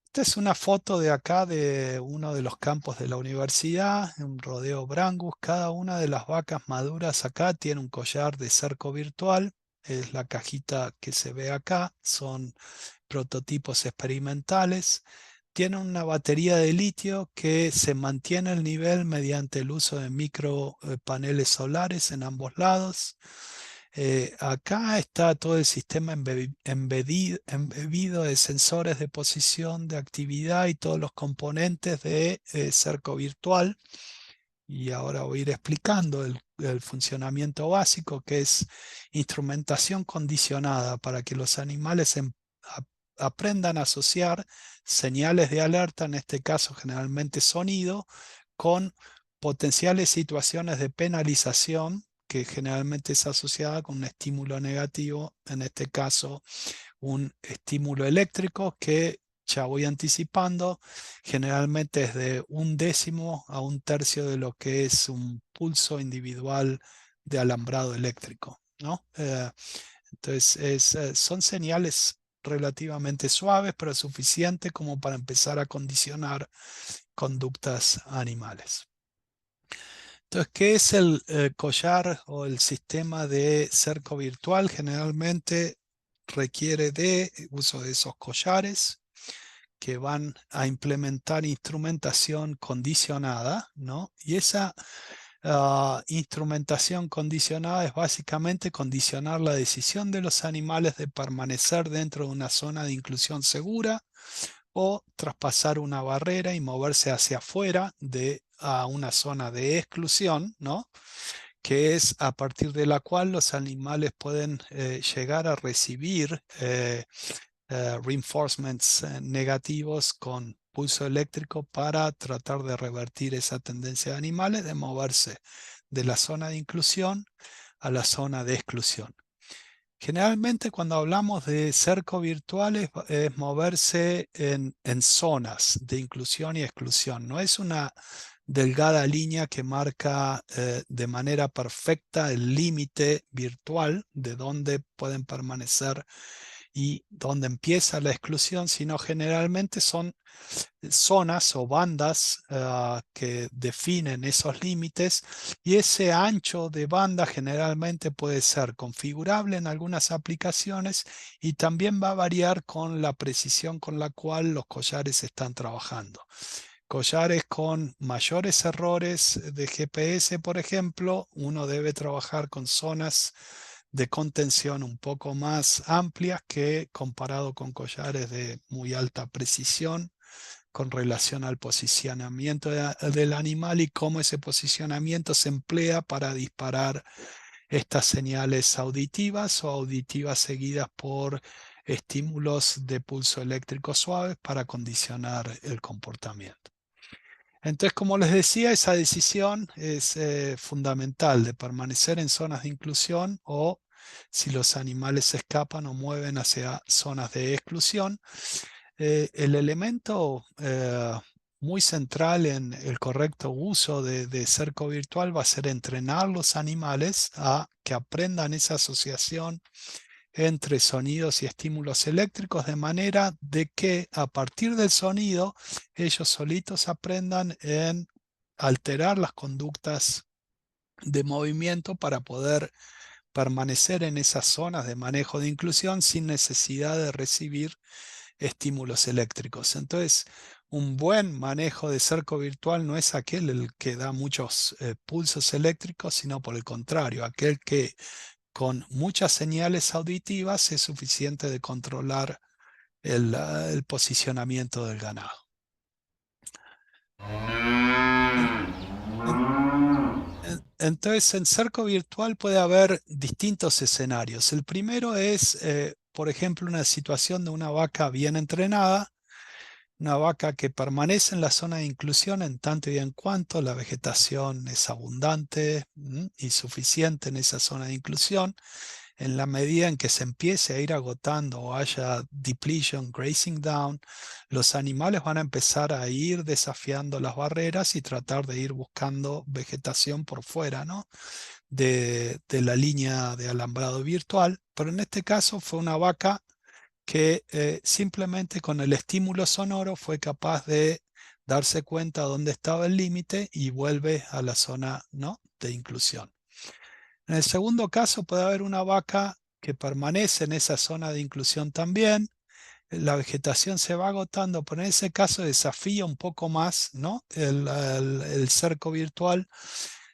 Esta es una foto de acá de uno de los campos de la universidad, un rodeo Brangus. Cada una de las vacas maduras acá tiene un collar de cerco virtual. Es la cajita que se ve acá. Son prototipos experimentales. Tiene una batería de litio que se mantiene el nivel mediante el uso de micro paneles solares en ambos lados. Acá está todo el sistema embebido de sensores de posición, de actividad y todos los componentes de cerco virtual. Y ahora voy a ir explicando el funcionamiento básico, que es instrumentación condicionada para que los animales aprendan a asociar señales de alerta, en este caso generalmente sonido, con potenciales situaciones de penalización, que generalmente es asociada con un estímulo negativo, en este caso un estímulo eléctrico que, ya voy anticipando, generalmente es de 1/10 a 1/3 de lo que es un pulso individual de alambrado eléctrico, ¿no? Entonces son señales relativamente suaves, pero suficientes como para empezar a condicionar conductas animales. Entonces, ¿qué es el collar o el sistema de cerco virtual? Generalmente requiere de uso de esos collares que van a implementar instrumentación condicionada, ¿no? Y esa Instrumentación condicionada es básicamente condicionar la decisión de los animales de permanecer dentro de una zona de inclusión segura o traspasar una barrera y moverse hacia afuera a una zona de exclusión, ¿no? Que es a partir de la cual los animales pueden llegar a recibir reinforcements negativos con pulso eléctrico para tratar de revertir esa tendencia de animales de moverse de la zona de inclusión a la zona de exclusión. Generalmente cuando hablamos de cerco virtual es moverse en zonas de inclusión y exclusión. No es una delgada línea que marca de manera perfecta el límite virtual de dónde pueden permanecer y dónde empieza la exclusión, sino generalmente son zonas o bandas que definen esos límites, y ese ancho de banda generalmente puede ser configurable en algunas aplicaciones y también va a variar con la precisión con la cual los collares están trabajando. Collares con mayores errores de GPS, por ejemplo, uno debe trabajar con zonas de contención un poco más amplias que comparado con collares de muy alta precisión con relación al posicionamiento del animal y cómo ese posicionamiento se emplea para disparar estas señales auditivas o auditivas seguidas por estímulos de pulso eléctrico suaves para condicionar el comportamiento. Entonces, como les decía, esa decisión es fundamental de permanecer en zonas de inclusión o si los animales se escapan o mueven hacia zonas de exclusión. El elemento muy central en el correcto uso de cerco virtual va a ser entrenar los animales a que aprendan esa asociación entre sonidos y estímulos eléctricos de manera de que a partir del sonido ellos solitos aprendan en alterar las conductas de movimiento para poder permanecer en esas zonas de manejo de inclusión sin necesidad de recibir estímulos eléctricos. Entonces, un buen manejo de cerco virtual no es aquel el que da muchos pulsos eléctricos, sino por el contrario, aquel que con muchas señales auditivas es suficiente de controlar el posicionamiento del ganado. Entonces, en cerco virtual puede haber distintos escenarios. El primero es, por ejemplo, una situación de una vaca bien entrenada, una vaca que permanece en la zona de inclusión en tanto y en cuanto la vegetación es abundante y suficiente en esa zona de inclusión. En la medida en que se empiece a ir agotando o haya depletion, grazing down, los animales van a empezar a ir desafiando las barreras y tratar de ir buscando vegetación por fuera, ¿no? de la línea de alambrado virtual. Pero en este caso fue una vaca que simplemente con el estímulo sonoro fue capaz de darse cuenta dónde estaba el límite y vuelve a la zona, ¿no?, de inclusión. En el segundo caso puede haber una vaca que permanece en esa zona de inclusión también, la vegetación se va agotando, pero en ese caso desafía un poco más, ¿no?, el cerco virtual.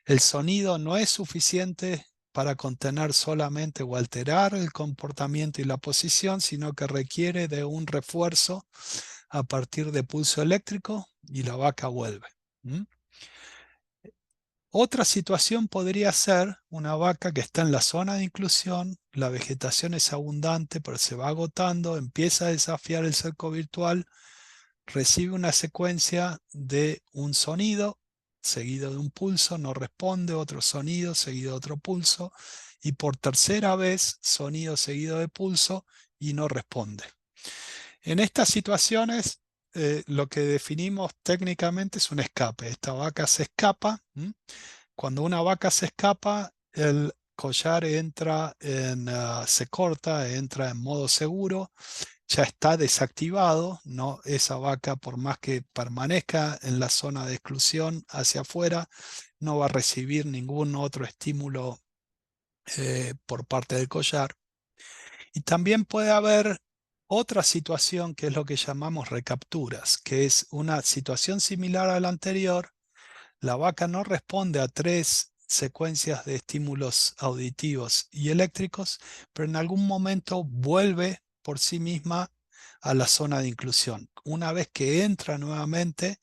El sonido no es suficiente para contener solamente o alterar el comportamiento y la posición, sino que requiere de un refuerzo a partir de pulso eléctrico y la vaca vuelve. Otra situación podría ser una vaca que está en la zona de inclusión, la vegetación es abundante, pero se va agotando, empieza a desafiar el cerco virtual, recibe una secuencia de un sonido seguido de un pulso, no responde, otro sonido seguido de otro pulso, y por tercera vez sonido seguido de pulso y no responde. En estas situaciones, lo que definimos técnicamente es un escape. Esta vaca se escapa. Cuando una vaca se escapa, el collar se corta, entra en modo seguro, ya está desactivado, ¿no? Esa vaca, por más que permanezca en la zona de exclusión hacia afuera, no va a recibir ningún otro estímulo por parte del collar. Y también puede haber otra situación que es lo que llamamos recapturas, que es una situación similar a la anterior, La vaca no responde a 3 secuencias de estímulos auditivos y eléctricos, pero en algún momento vuelve por sí misma a la zona de inclusión. Una vez que entra nuevamente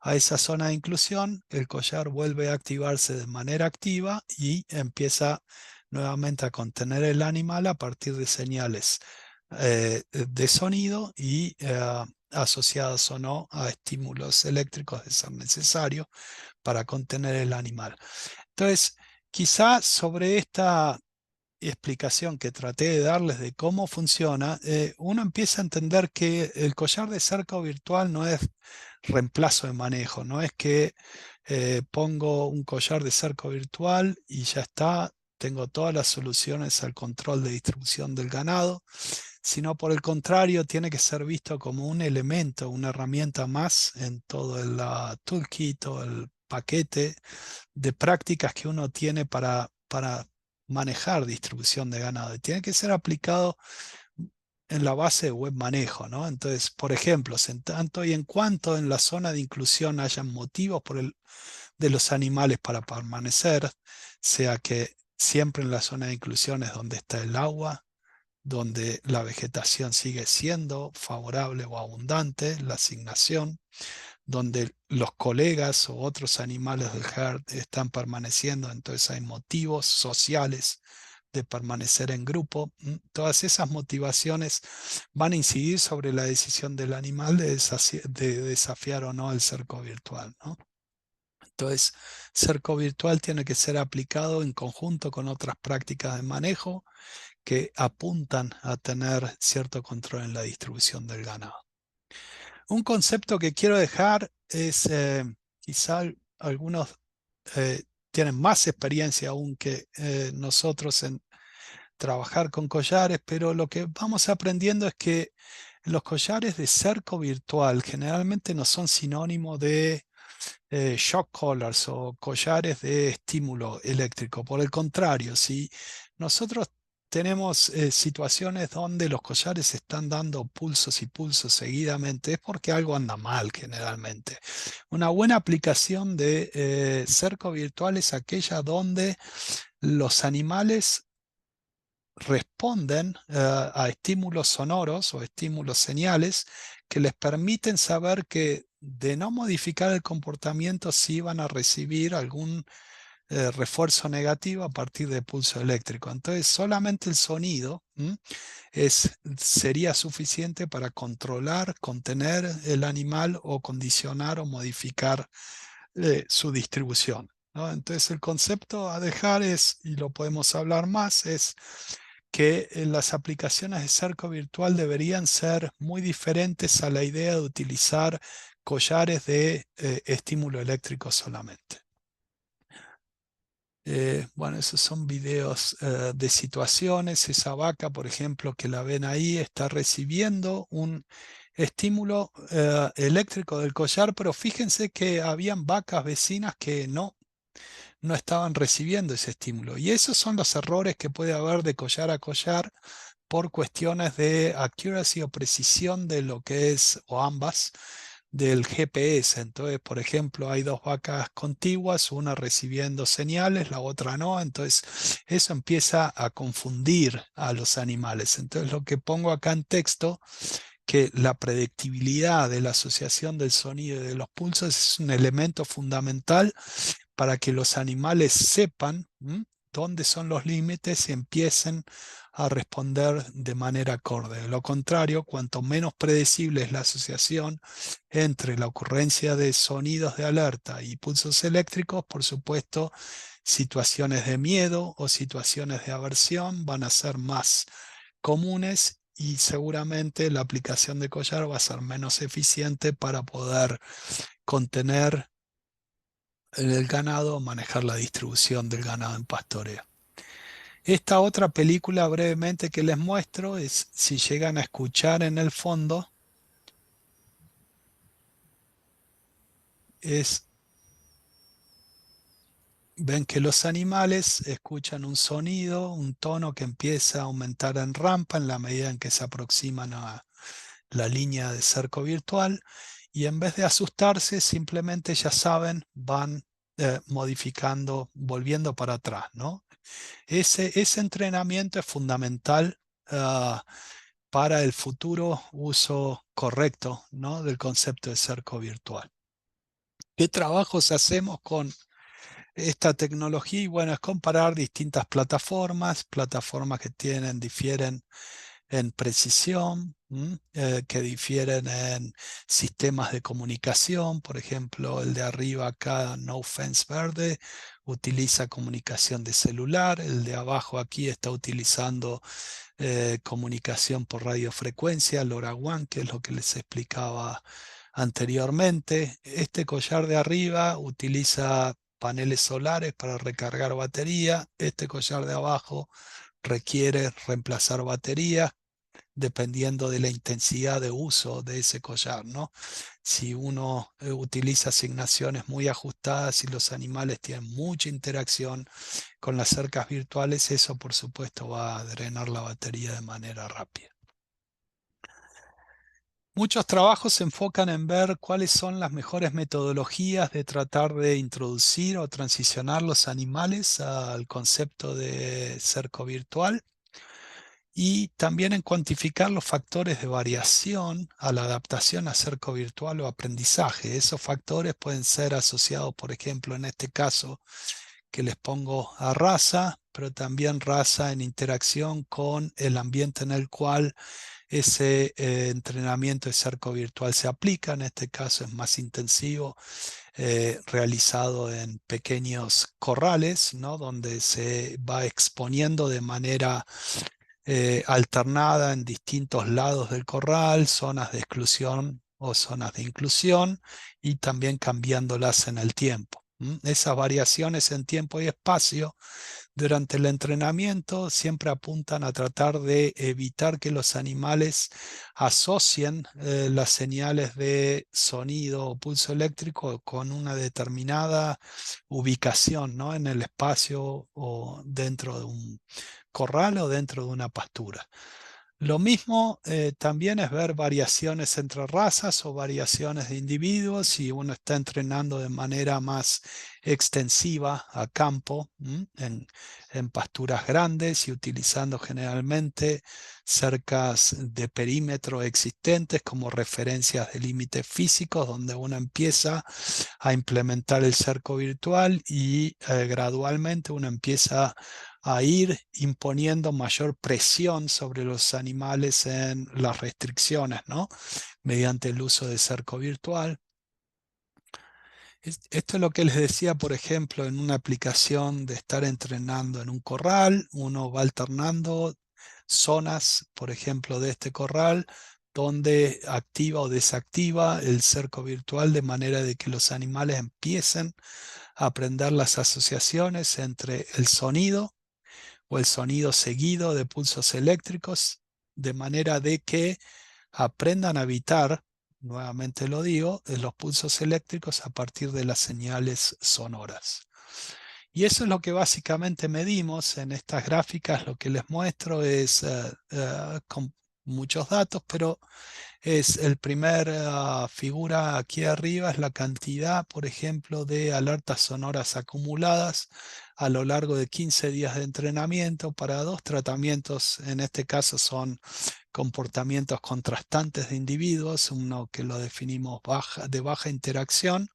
a esa zona de inclusión, el collar vuelve a activarse de manera activa y empieza nuevamente a contener el animal a partir de señales de sonido y asociadas o no a estímulos eléctricos de ser necesario para contener el animal. Entonces, quizá sobre esta explicación que traté de darles de cómo funciona, uno empieza a entender que el collar de cerco virtual no es reemplazo de manejo, no es que pongo un collar de cerco virtual y ya está, tengo todas las soluciones al control de distribución del ganado, sino por el contrario, tiene que ser visto como un elemento, una herramienta más en todo el toolkit o el paquete de prácticas que uno tiene para manejar distribución de ganado. Y tiene que ser aplicado en la base de buen manejo, ¿no? Entonces, por ejemplo, en tanto y en cuanto en la zona de inclusión hayan motivos de los animales para permanecer, sea que siempre en la zona de inclusión es donde está el agua, donde la vegetación sigue siendo favorable o abundante, la asignación, donde los colegas o otros animales del herd están permaneciendo, entonces hay motivos sociales de permanecer en grupo. Todas esas motivaciones van a incidir sobre la decisión del animal de desafiar o no el cerco virtual, ¿no? Entonces, cerco virtual tiene que ser aplicado en conjunto con otras prácticas de manejo que apuntan a tener cierto control en la distribución del ganado. Un concepto que quiero dejar es, quizá algunos tienen más experiencia aún que nosotros en trabajar con collares, pero lo que vamos aprendiendo es que los collares de cerco virtual generalmente no son sinónimo de shock collars o collares de estímulo eléctrico. Por el contrario, si nosotros tenemos situaciones donde los collares están dando pulsos y pulsos seguidamente, es porque algo anda mal generalmente. Una buena aplicación de cerco virtual es aquella donde los animales responden a estímulos sonoros o estímulos señales que les permiten saber que de no modificar el comportamiento sí van a recibir algún refuerzo negativo a partir de pulso eléctrico. Entonces solamente el sonido sería suficiente para controlar, contener el animal o condicionar o modificar su distribución, ¿no? Entonces el concepto a dejar es, y lo podemos hablar más, es que las aplicaciones de cerco virtual deberían ser muy diferentes a la idea de utilizar collares de estímulo eléctrico solamente. Bueno, esos son videos de situaciones. Esa vaca, por ejemplo, que la ven ahí, está recibiendo un estímulo eléctrico del collar, pero fíjense que habían vacas vecinas que no estaban recibiendo ese estímulo. Y esos son los errores que puede haber de collar a collar por cuestiones de accuracy o precisión de lo que es, o ambas, del GPS. Entonces, por ejemplo, hay dos vacas contiguas, una recibiendo señales, la otra no. Entonces, eso empieza a confundir a los animales. Entonces, lo que pongo acá en texto, que la predictibilidad de la asociación del sonido y de los pulsos es un elemento fundamental para que los animales sepan dónde son los límites y empiecen a responder de manera acorde. De lo contrario, cuanto menos predecible es la asociación entre la ocurrencia de sonidos de alerta y pulsos eléctricos, por supuesto, situaciones de miedo o situaciones de aversión van a ser más comunes y seguramente la aplicación de collar va a ser menos eficiente para poder contener el ganado, manejar la distribución del ganado en pastoreo. Esta otra película brevemente que les muestro es, si llegan a escuchar en el fondo, ven que los animales escuchan un sonido, un tono que empieza a aumentar en rampa en la medida en que se aproximan a la línea de cerco virtual, y en vez de asustarse, simplemente ya saben, van modificando, volviendo para atrás, ¿no? Ese entrenamiento es fundamental para el futuro uso correcto, ¿no?, del concepto de cerco virtual. ¿Qué trabajos hacemos con esta tecnología? Y bueno, es comparar distintas plataformas que difieren en precisión, que difieren en sistemas de comunicación. Por ejemplo, el de arriba acá, No Fence Verde, utiliza comunicación de celular. El de abajo aquí está utilizando comunicación por radiofrecuencia, LoRaWAN, que es lo que les explicaba anteriormente. Este collar de arriba utiliza paneles solares para recargar batería. Este collar de abajo requiere reemplazar batería dependiendo de la intensidad de uso de ese collar, ¿no? Si uno utiliza asignaciones muy ajustadas y los animales tienen mucha interacción con las cercas virtuales, eso por supuesto va a drenar la batería de manera rápida. Muchos trabajos se enfocan en ver cuáles son las mejores metodologías de tratar de introducir o transicionar los animales al concepto de cerco virtual, y también en cuantificar los factores de variación a la adaptación a cerco virtual o aprendizaje. Esos factores pueden ser asociados, por ejemplo, en este caso que les pongo, a raza, pero también raza en interacción con el ambiente en el cual ese entrenamiento de cerco virtual se aplica. En este caso es más intensivo, realizado en pequeños corrales, ¿no?, donde se va exponiendo de manera alternada en distintos lados del corral, zonas de exclusión o zonas de inclusión, y también cambiándolas en el tiempo. Esas variaciones en tiempo y espacio durante el entrenamiento siempre apuntan a tratar de evitar que los animales asocien las señales de sonido o pulso eléctrico con una determinada ubicación, ¿no?, en el espacio o dentro de un corral o dentro de una pastura. Lo mismo también es ver variaciones entre razas o variaciones de individuos. Si uno está entrenando de manera más extensiva a campo, en pasturas grandes y utilizando generalmente cercas de perímetro existentes como referencias de límites físicos, donde uno empieza a implementar el cerco virtual y gradualmente uno empieza a ir imponiendo mayor presión sobre los animales en las restricciones, ¿no?, mediante el uso de cerco virtual. Esto es lo que les decía, por ejemplo, en una aplicación de estar entrenando en un corral. Uno va alternando zonas, por ejemplo, de este corral, donde activa o desactiva el cerco virtual, de manera de que los animales empiecen a aprender las asociaciones entre el sonido o el sonido seguido de pulsos eléctricos, de manera de que aprendan a evitar, nuevamente lo digo, los pulsos eléctricos a partir de las señales sonoras. Y eso es lo que básicamente medimos en estas gráficas. Lo que les muestro es con muchos datos, pero es el primer figura aquí arriba, es la cantidad, por ejemplo, de alertas sonoras acumuladas a lo largo de 15 días de entrenamiento para dos tratamientos. En este caso son comportamientos contrastantes de individuos, uno que lo definimos de baja interacción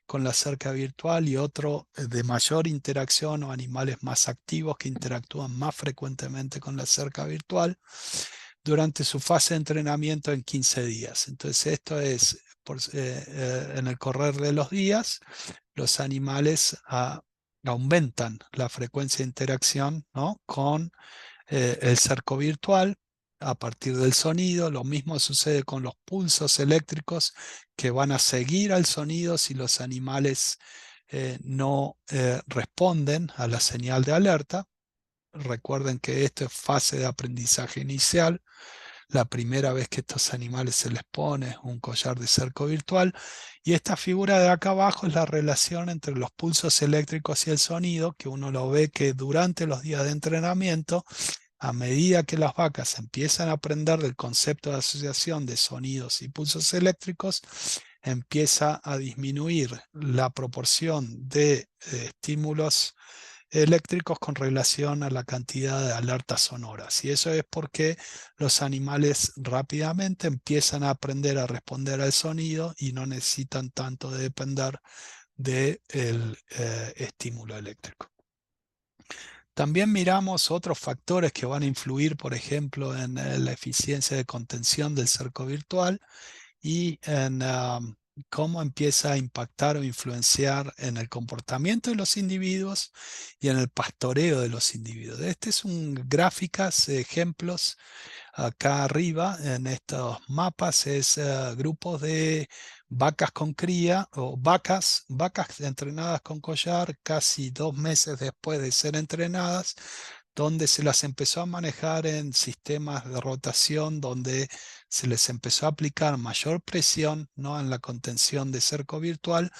con la cerca virtual, y otro de mayor interacción, o animales más activos que interactúan más frecuentemente con la cerca virtual, durante su fase de entrenamiento en 15 días. Entonces esto es, en el correr de los días, los animales aumentan la frecuencia de interacción, ¿no?, con el cerco virtual a partir del sonido. Lo mismo sucede con los pulsos eléctricos, que van a seguir al sonido si los animales no responden a la señal de alerta. Recuerden que esto es fase de aprendizaje inicial. La primera vez que estos animales se les pone un collar de cerco virtual. Y esta figura de acá abajo es la relación entre los pulsos eléctricos y el sonido, que uno lo ve que durante los días de entrenamiento, a medida que las vacas empiezan a aprender del concepto de asociación de sonidos y pulsos eléctricos, empieza a disminuir la proporción de estímulos eléctricos con relación a la cantidad de alertas sonoras. Y eso es porque los animales rápidamente empiezan a aprender a responder al sonido y no necesitan tanto de depender del estímulo eléctrico. También miramos otros factores que van a influir, por ejemplo, en la eficiencia de contención del cerco virtual y en cómo empieza a impactar o influenciar en el comportamiento de los individuos y en el pastoreo de los individuos. Este es un gráficas, ejemplos acá arriba en estos mapas es grupos de vacas con cría o vacas entrenadas con collar casi 2 meses después de ser entrenadas, donde se las empezó a manejar en sistemas de rotación, donde se les empezó a aplicar mayor presión, ¿no?, en la contención de cerco virtual,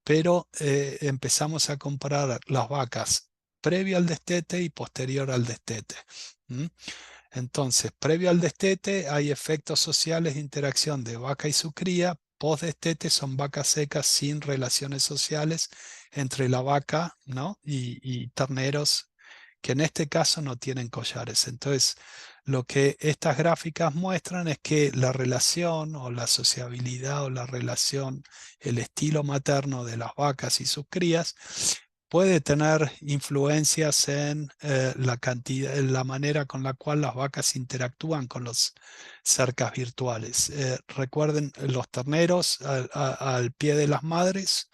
pero empezamos a comparar las vacas previo al destete y posterior al destete. Entonces, previo al destete hay efectos sociales de interacción de vaca y su cría. Post-destete son vacas secas sin relaciones sociales entre la vaca, ¿no?, y terneros que en este caso no tienen collares. Entonces, lo que estas gráficas muestran es que la relación o la sociabilidad o la relación, el estilo materno de las vacas y sus crías puede tener influencias en la cantidad, en la manera con la cual las vacas interactúan con los cercas virtuales. Recuerden, los terneros al pie de las madres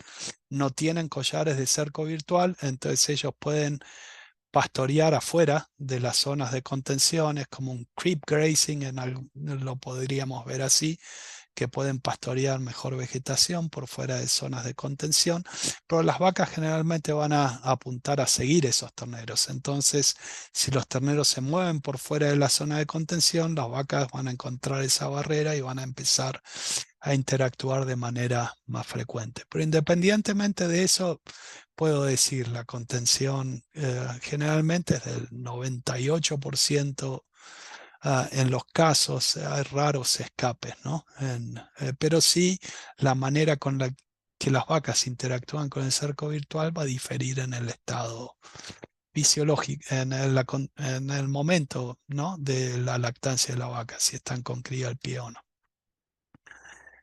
no tienen collares de cerco virtual, entonces ellos pueden pastorear afuera de las zonas de contención, es como un creep grazing, lo podríamos ver así, que pueden pastorear mejor vegetación por fuera de zonas de contención, pero las vacas generalmente van a apuntar a seguir esos terneros. Entonces, si los terneros se mueven por fuera de la zona de contención, las vacas van a encontrar esa barrera y van a empezar a interactuar de manera más frecuente. Pero independientemente de eso, puedo decir, la contención generalmente es del 98%. En los casos hay raros escapes, ¿no? Pero sí, la manera con la que las vacas interactúan con el cerco virtual va a diferir en el estado fisiológico, en el momento, ¿no?, de la lactancia de la vaca, si están con cría al pie o no.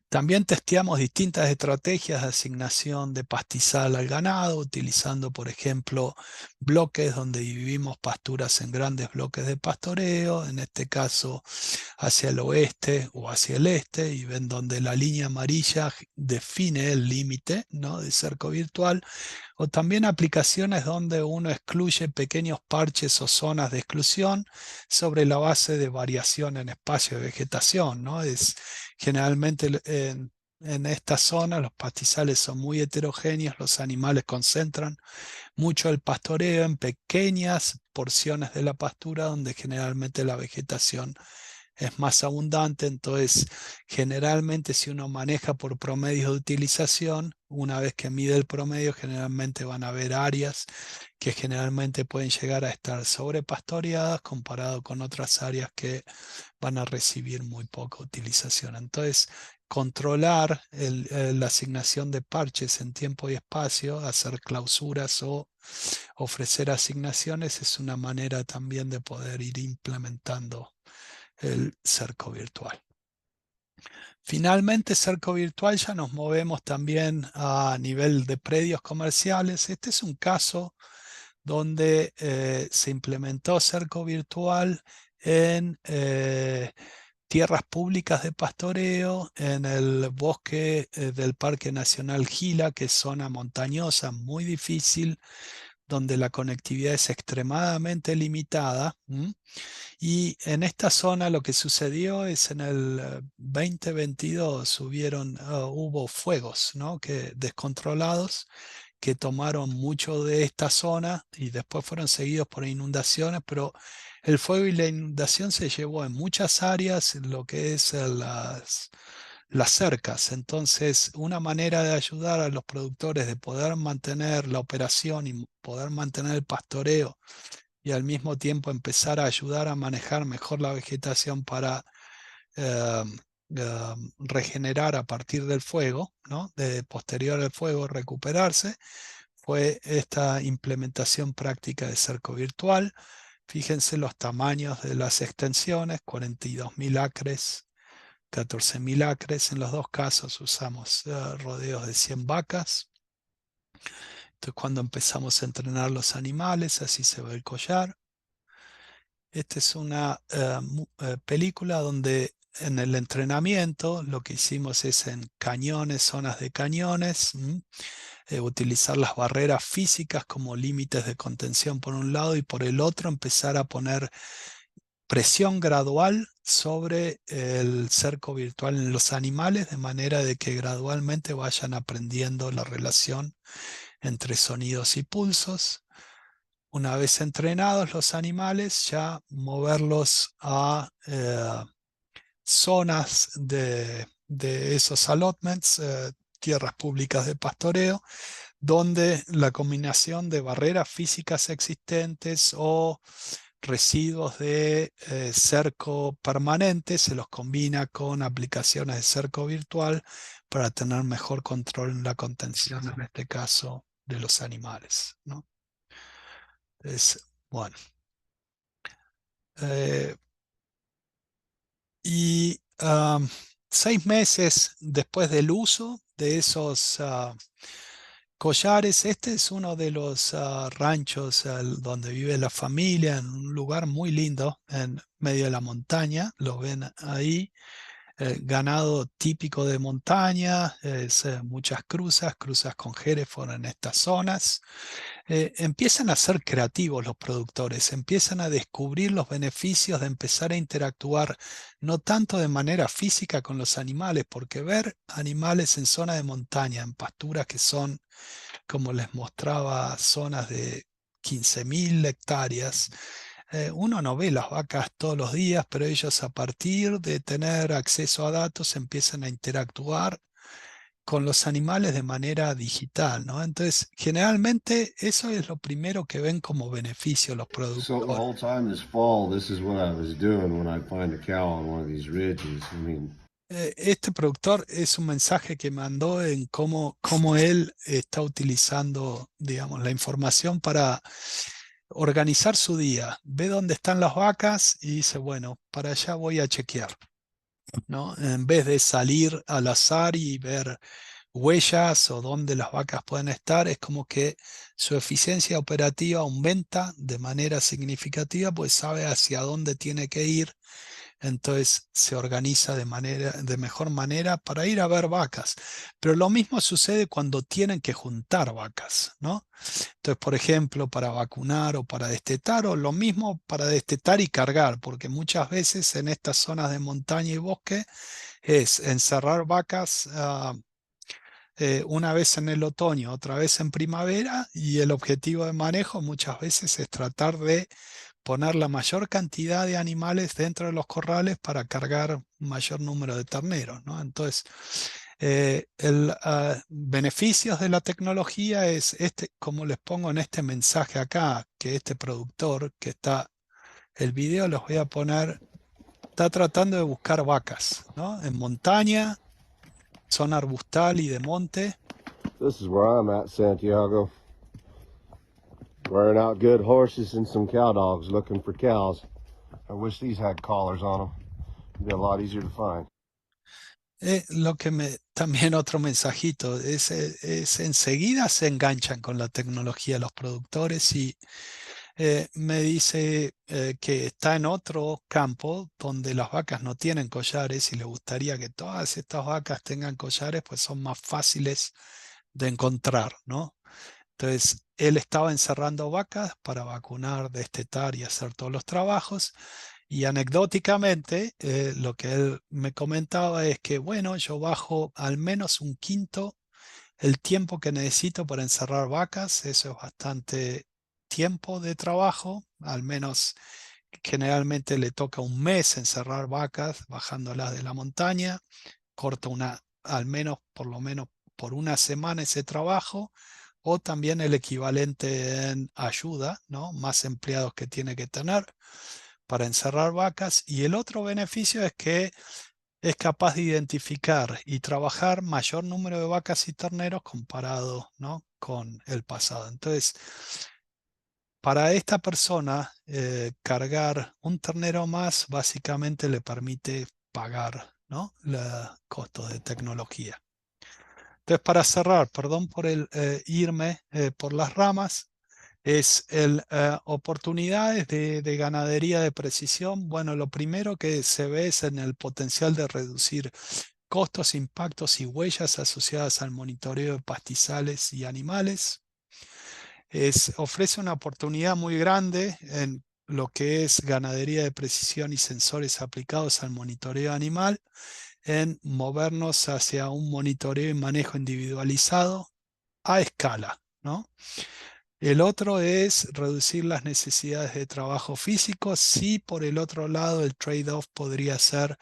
También testeamos distintas estrategias de asignación de pastizal al ganado, utilizando, por ejemplo, bloques donde dividimos pasturas en grandes bloques de pastoreo, en este caso hacia el oeste o hacia el este, y ven donde la línea amarilla define el límite, ¿no?, de cerco virtual, o también aplicaciones donde uno excluye pequeños parches o zonas de exclusión sobre la base de variación en espacio de vegetación, ¿no? Generalmente en esta zona los pastizales son muy heterogéneos, los animales concentran mucho el pastoreo en pequeñas porciones de la pastura donde generalmente la vegetación es más abundante. Entonces, generalmente si uno maneja por promedios de utilización, una vez que mide el promedio, generalmente van a haber áreas que generalmente pueden llegar a estar sobrepastoreadas comparado con otras áreas que van a recibir muy poca utilización. Entonces, controlar la asignación de parches en tiempo y espacio, hacer clausuras o ofrecer asignaciones es una manera también de poder ir implementando el cerco virtual. Finalmente, cerco virtual, ya nos movemos también a nivel de predios comerciales. Este es un caso donde se implementó cerco virtual en tierras públicas de pastoreo, en el bosque del Parque Nacional Gila, que es zona montañosa, muy difícil, donde la conectividad es extremadamente limitada. Y en esta zona lo que sucedió es en el 2022 hubo fuegos, ¿no?, descontrolados, que tomaron mucho de esta zona y después fueron seguidos por inundaciones, pero el fuego y la inundación se llevó en muchas áreas lo que es las cercas. Entonces, una manera de ayudar a los productores de poder mantener la operación y poder mantener el pastoreo y al mismo tiempo empezar a ayudar a manejar mejor la vegetación para regenerar a partir del fuego, ¿no? De posterior al fuego, recuperarse, fue esta implementación práctica de cerco virtual. Fíjense los tamaños de las extensiones, 42.000 acres, 14.000 acres. En los dos casos usamos rodeos de 100 vacas. Entonces, cuando empezamos a entrenar los animales, así se ve el collar. Esta es una película donde en el entrenamiento lo que hicimos es en cañones, zonas de cañones, utilizar las barreras físicas como límites de contención por un lado y por el otro empezar a poner presión gradual sobre el cerco virtual en los animales de manera de que gradualmente vayan aprendiendo la relación entre sonidos y pulsos. Una vez entrenados los animales, ya moverlos a zonas de esos allotments, tierras públicas de pastoreo, donde la combinación de barreras físicas existentes o residuos de cerco permanente se los combina con aplicaciones de cerco virtual para tener mejor control en la contención, en este caso, de los animales, ¿no? Bueno. Y 6 meses después del uso de esos collares, este es uno de los ranchos donde vive la familia, en un lugar muy lindo, en medio de la montaña, lo ven ahí. Ganado típico de montaña, muchas cruzas con Hereford en estas zonas. Empiezan a ser creativos los productores, empiezan a descubrir los beneficios de empezar a interactuar no tanto de manera física con los animales, porque ver animales en zona de montaña, en pasturas que son, como les mostraba, zonas de 15.000 hectáreas, uno no ve las vacas todos los días, pero ellos a partir de tener acceso a datos empiezan a interactuar con los animales de manera digital, ¿no? Entonces, generalmente eso es lo primero que ven como beneficio los So the productores. whole time this fall, this is what I was doing when I'd find a cow on one of these ridges. I mean, Este productor es un mensaje que mandó en cómo él está utilizando, digamos, la información para organizar su día. Ve dónde están las vacas y dice, bueno, para allá voy a chequear, ¿no? En vez de salir al azar y ver huellas o dónde las vacas pueden estar, es como que su eficiencia operativa aumenta de manera significativa, pues sabe hacia dónde tiene que ir, entonces se organiza de mejor manera para ir a ver vacas. Pero lo mismo sucede cuando tienen que juntar vacas, ¿no? Entonces, por ejemplo, para vacunar o para destetar, o lo mismo para destetar y cargar, porque muchas veces en estas zonas de montaña y bosque es encerrar vacas una vez en el otoño, otra vez en primavera, y el objetivo de manejo muchas veces es tratar de poner la mayor cantidad de animales dentro de los corrales para cargar un mayor número de terneros, ¿no? Entonces, beneficios de la tecnología es este, como les pongo en este mensaje acá, que este productor que está, el video los voy a poner, está tratando de buscar vacas, ¿no? En montaña, zona arbustal y de monte. this is where I'm at, Santiago. Wearing out good horses and some cow dogs looking for cows. I wish these had collars on them. It'd be a lot easier to find. Lo que también otro mensajito, es enseguida se enganchan con la tecnología los productores y me dice que está en otro campo donde las vacas no tienen collares y le gustaría que todas estas vacas tengan collares, pues son más fáciles de encontrar, ¿no? Entonces, él estaba encerrando vacas para vacunar, destetar y hacer todos los trabajos. Y anecdóticamente, lo que él me comentaba es que, bueno, yo bajo al menos un quinto el tiempo que necesito para encerrar vacas. Eso es bastante tiempo de trabajo, al menos generalmente le toca un mes encerrar vacas bajándolas de la montaña. Corta al menos, por lo menos por una semana ese trabajo, o también el equivalente en ayuda, ¿no? Más empleados que tiene que tener para encerrar vacas. Y el otro beneficio es que es capaz de identificar y trabajar mayor número de vacas y terneros comparado, ¿no?, con el pasado. Entonces, para esta persona, cargar un ternero más básicamente le permite pagar, ¿no?, los costos de tecnología. Entonces, para cerrar, perdón por irme por las ramas, es oportunidades de ganadería de precisión. Bueno, lo primero que se ve es en el potencial de reducir costos, impactos y huellas asociadas al monitoreo de pastizales y animales. Ofrece una oportunidad muy grande en lo que es ganadería de precisión y sensores aplicados al monitoreo animal, en movernos hacia un monitoreo y manejo individualizado a escala, ¿no? El otro es reducir las necesidades de trabajo físico. Sí, por el otro lado, el trade-off podría ser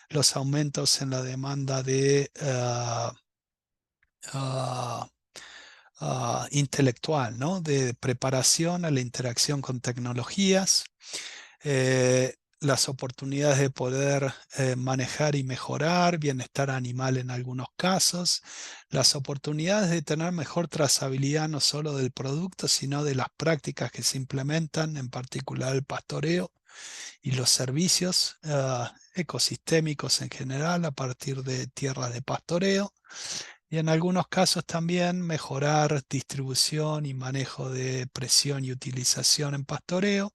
los aumentos en la demanda de intelectual, ¿no?, de preparación a la interacción con tecnologías. Las oportunidades de poder manejar y mejorar bienestar animal en algunos casos, las oportunidades de tener mejor trazabilidad no solo del producto, sino de las prácticas que se implementan, en particular el pastoreo y los servicios ecosistémicos en general a partir de tierras de pastoreo. Y en algunos casos también mejorar distribución y manejo de presión y utilización en pastoreo.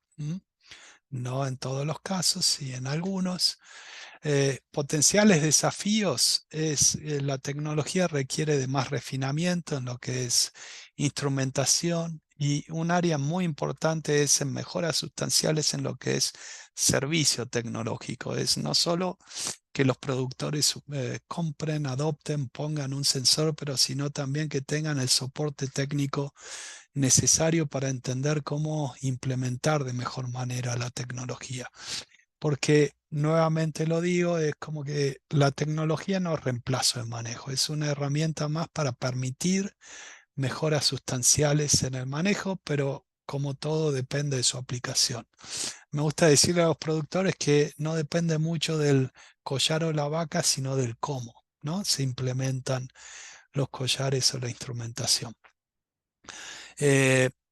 No en todos los casos, y en algunos. Potenciales desafíos es la tecnología requiere de más refinamiento en lo que es instrumentación, y un área muy importante es en mejoras sustanciales en lo que es servicio tecnológico. Es no solo que los productores compren, adopten, pongan un sensor, pero sino también que tengan el soporte técnico necesario para entender cómo implementar de mejor manera la tecnología. Porque, nuevamente lo digo, es como que la tecnología no es reemplazo de manejo, es una herramienta más para permitir mejoras sustanciales en el manejo, pero como todo depende de su aplicación. Me gusta decirle a los productores que no depende mucho del collar o la vaca, sino del cómo, ¿no?, se implementan los collares o la instrumentación.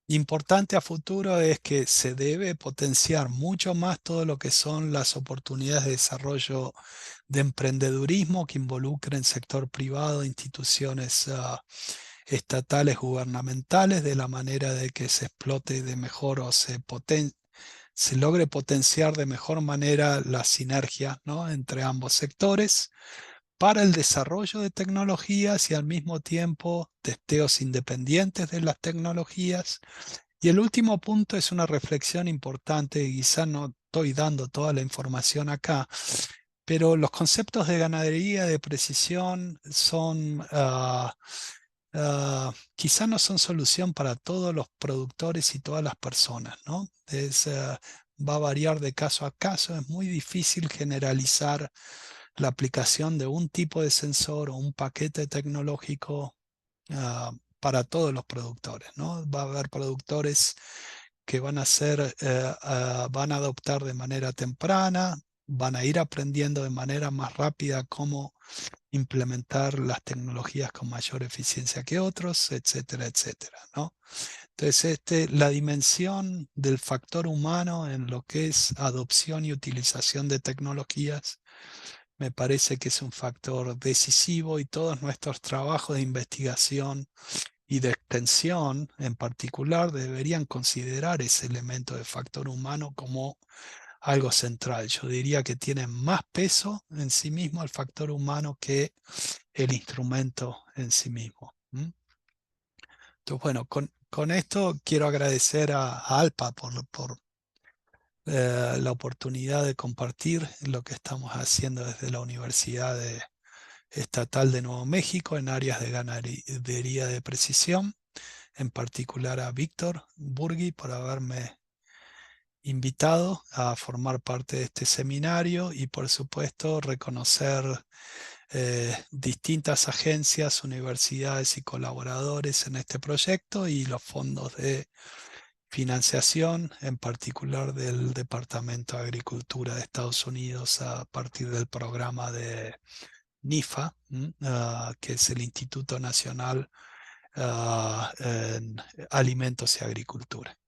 Importante a futuro es que se debe potenciar mucho más todo lo que son las oportunidades de desarrollo de emprendedurismo que involucren sector privado, instituciones estatales, gubernamentales, de la manera de que se explote de mejor o se logre potenciar de mejor manera la sinergia, ¿no?, entre ambos sectores, para el desarrollo de tecnologías y al mismo tiempo testeos independientes de las tecnologías. Y el último punto es una reflexión importante, y quizá no estoy dando toda la información acá, pero los conceptos de ganadería de precisión son, quizá no son solución para todos los productores y todas las personas, ¿no? Va a variar de caso a caso, es muy difícil generalizar la aplicación de un tipo de sensor o un paquete tecnológico para todos los productores, ¿no? Va a haber productores que van a adoptar de manera temprana, van a ir aprendiendo de manera más rápida cómo implementar las tecnologías con mayor eficiencia que otros, etcétera, etcétera, ¿no? Entonces, la dimensión del factor humano en lo que es adopción y utilización de tecnologías me parece que es un factor decisivo, y todos nuestros trabajos de investigación y de extensión en particular deberían considerar ese elemento de factor humano como algo central. Yo diría que tiene más peso en sí mismo el factor humano que el instrumento en sí mismo. Entonces, bueno, con esto quiero agradecer a Alpa por la oportunidad de compartir lo que estamos haciendo desde la Universidad Estatal de Nuevo México en áreas de ganadería de precisión, en particular a Víctor Burgui por haberme invitado a formar parte de este seminario, y por supuesto reconocer distintas agencias, universidades y colaboradores en este proyecto, y los fondos de financiación, en particular del Departamento de Agricultura de Estados Unidos a partir del programa de NIFA, que es el Instituto Nacional en Alimentos y Agricultura.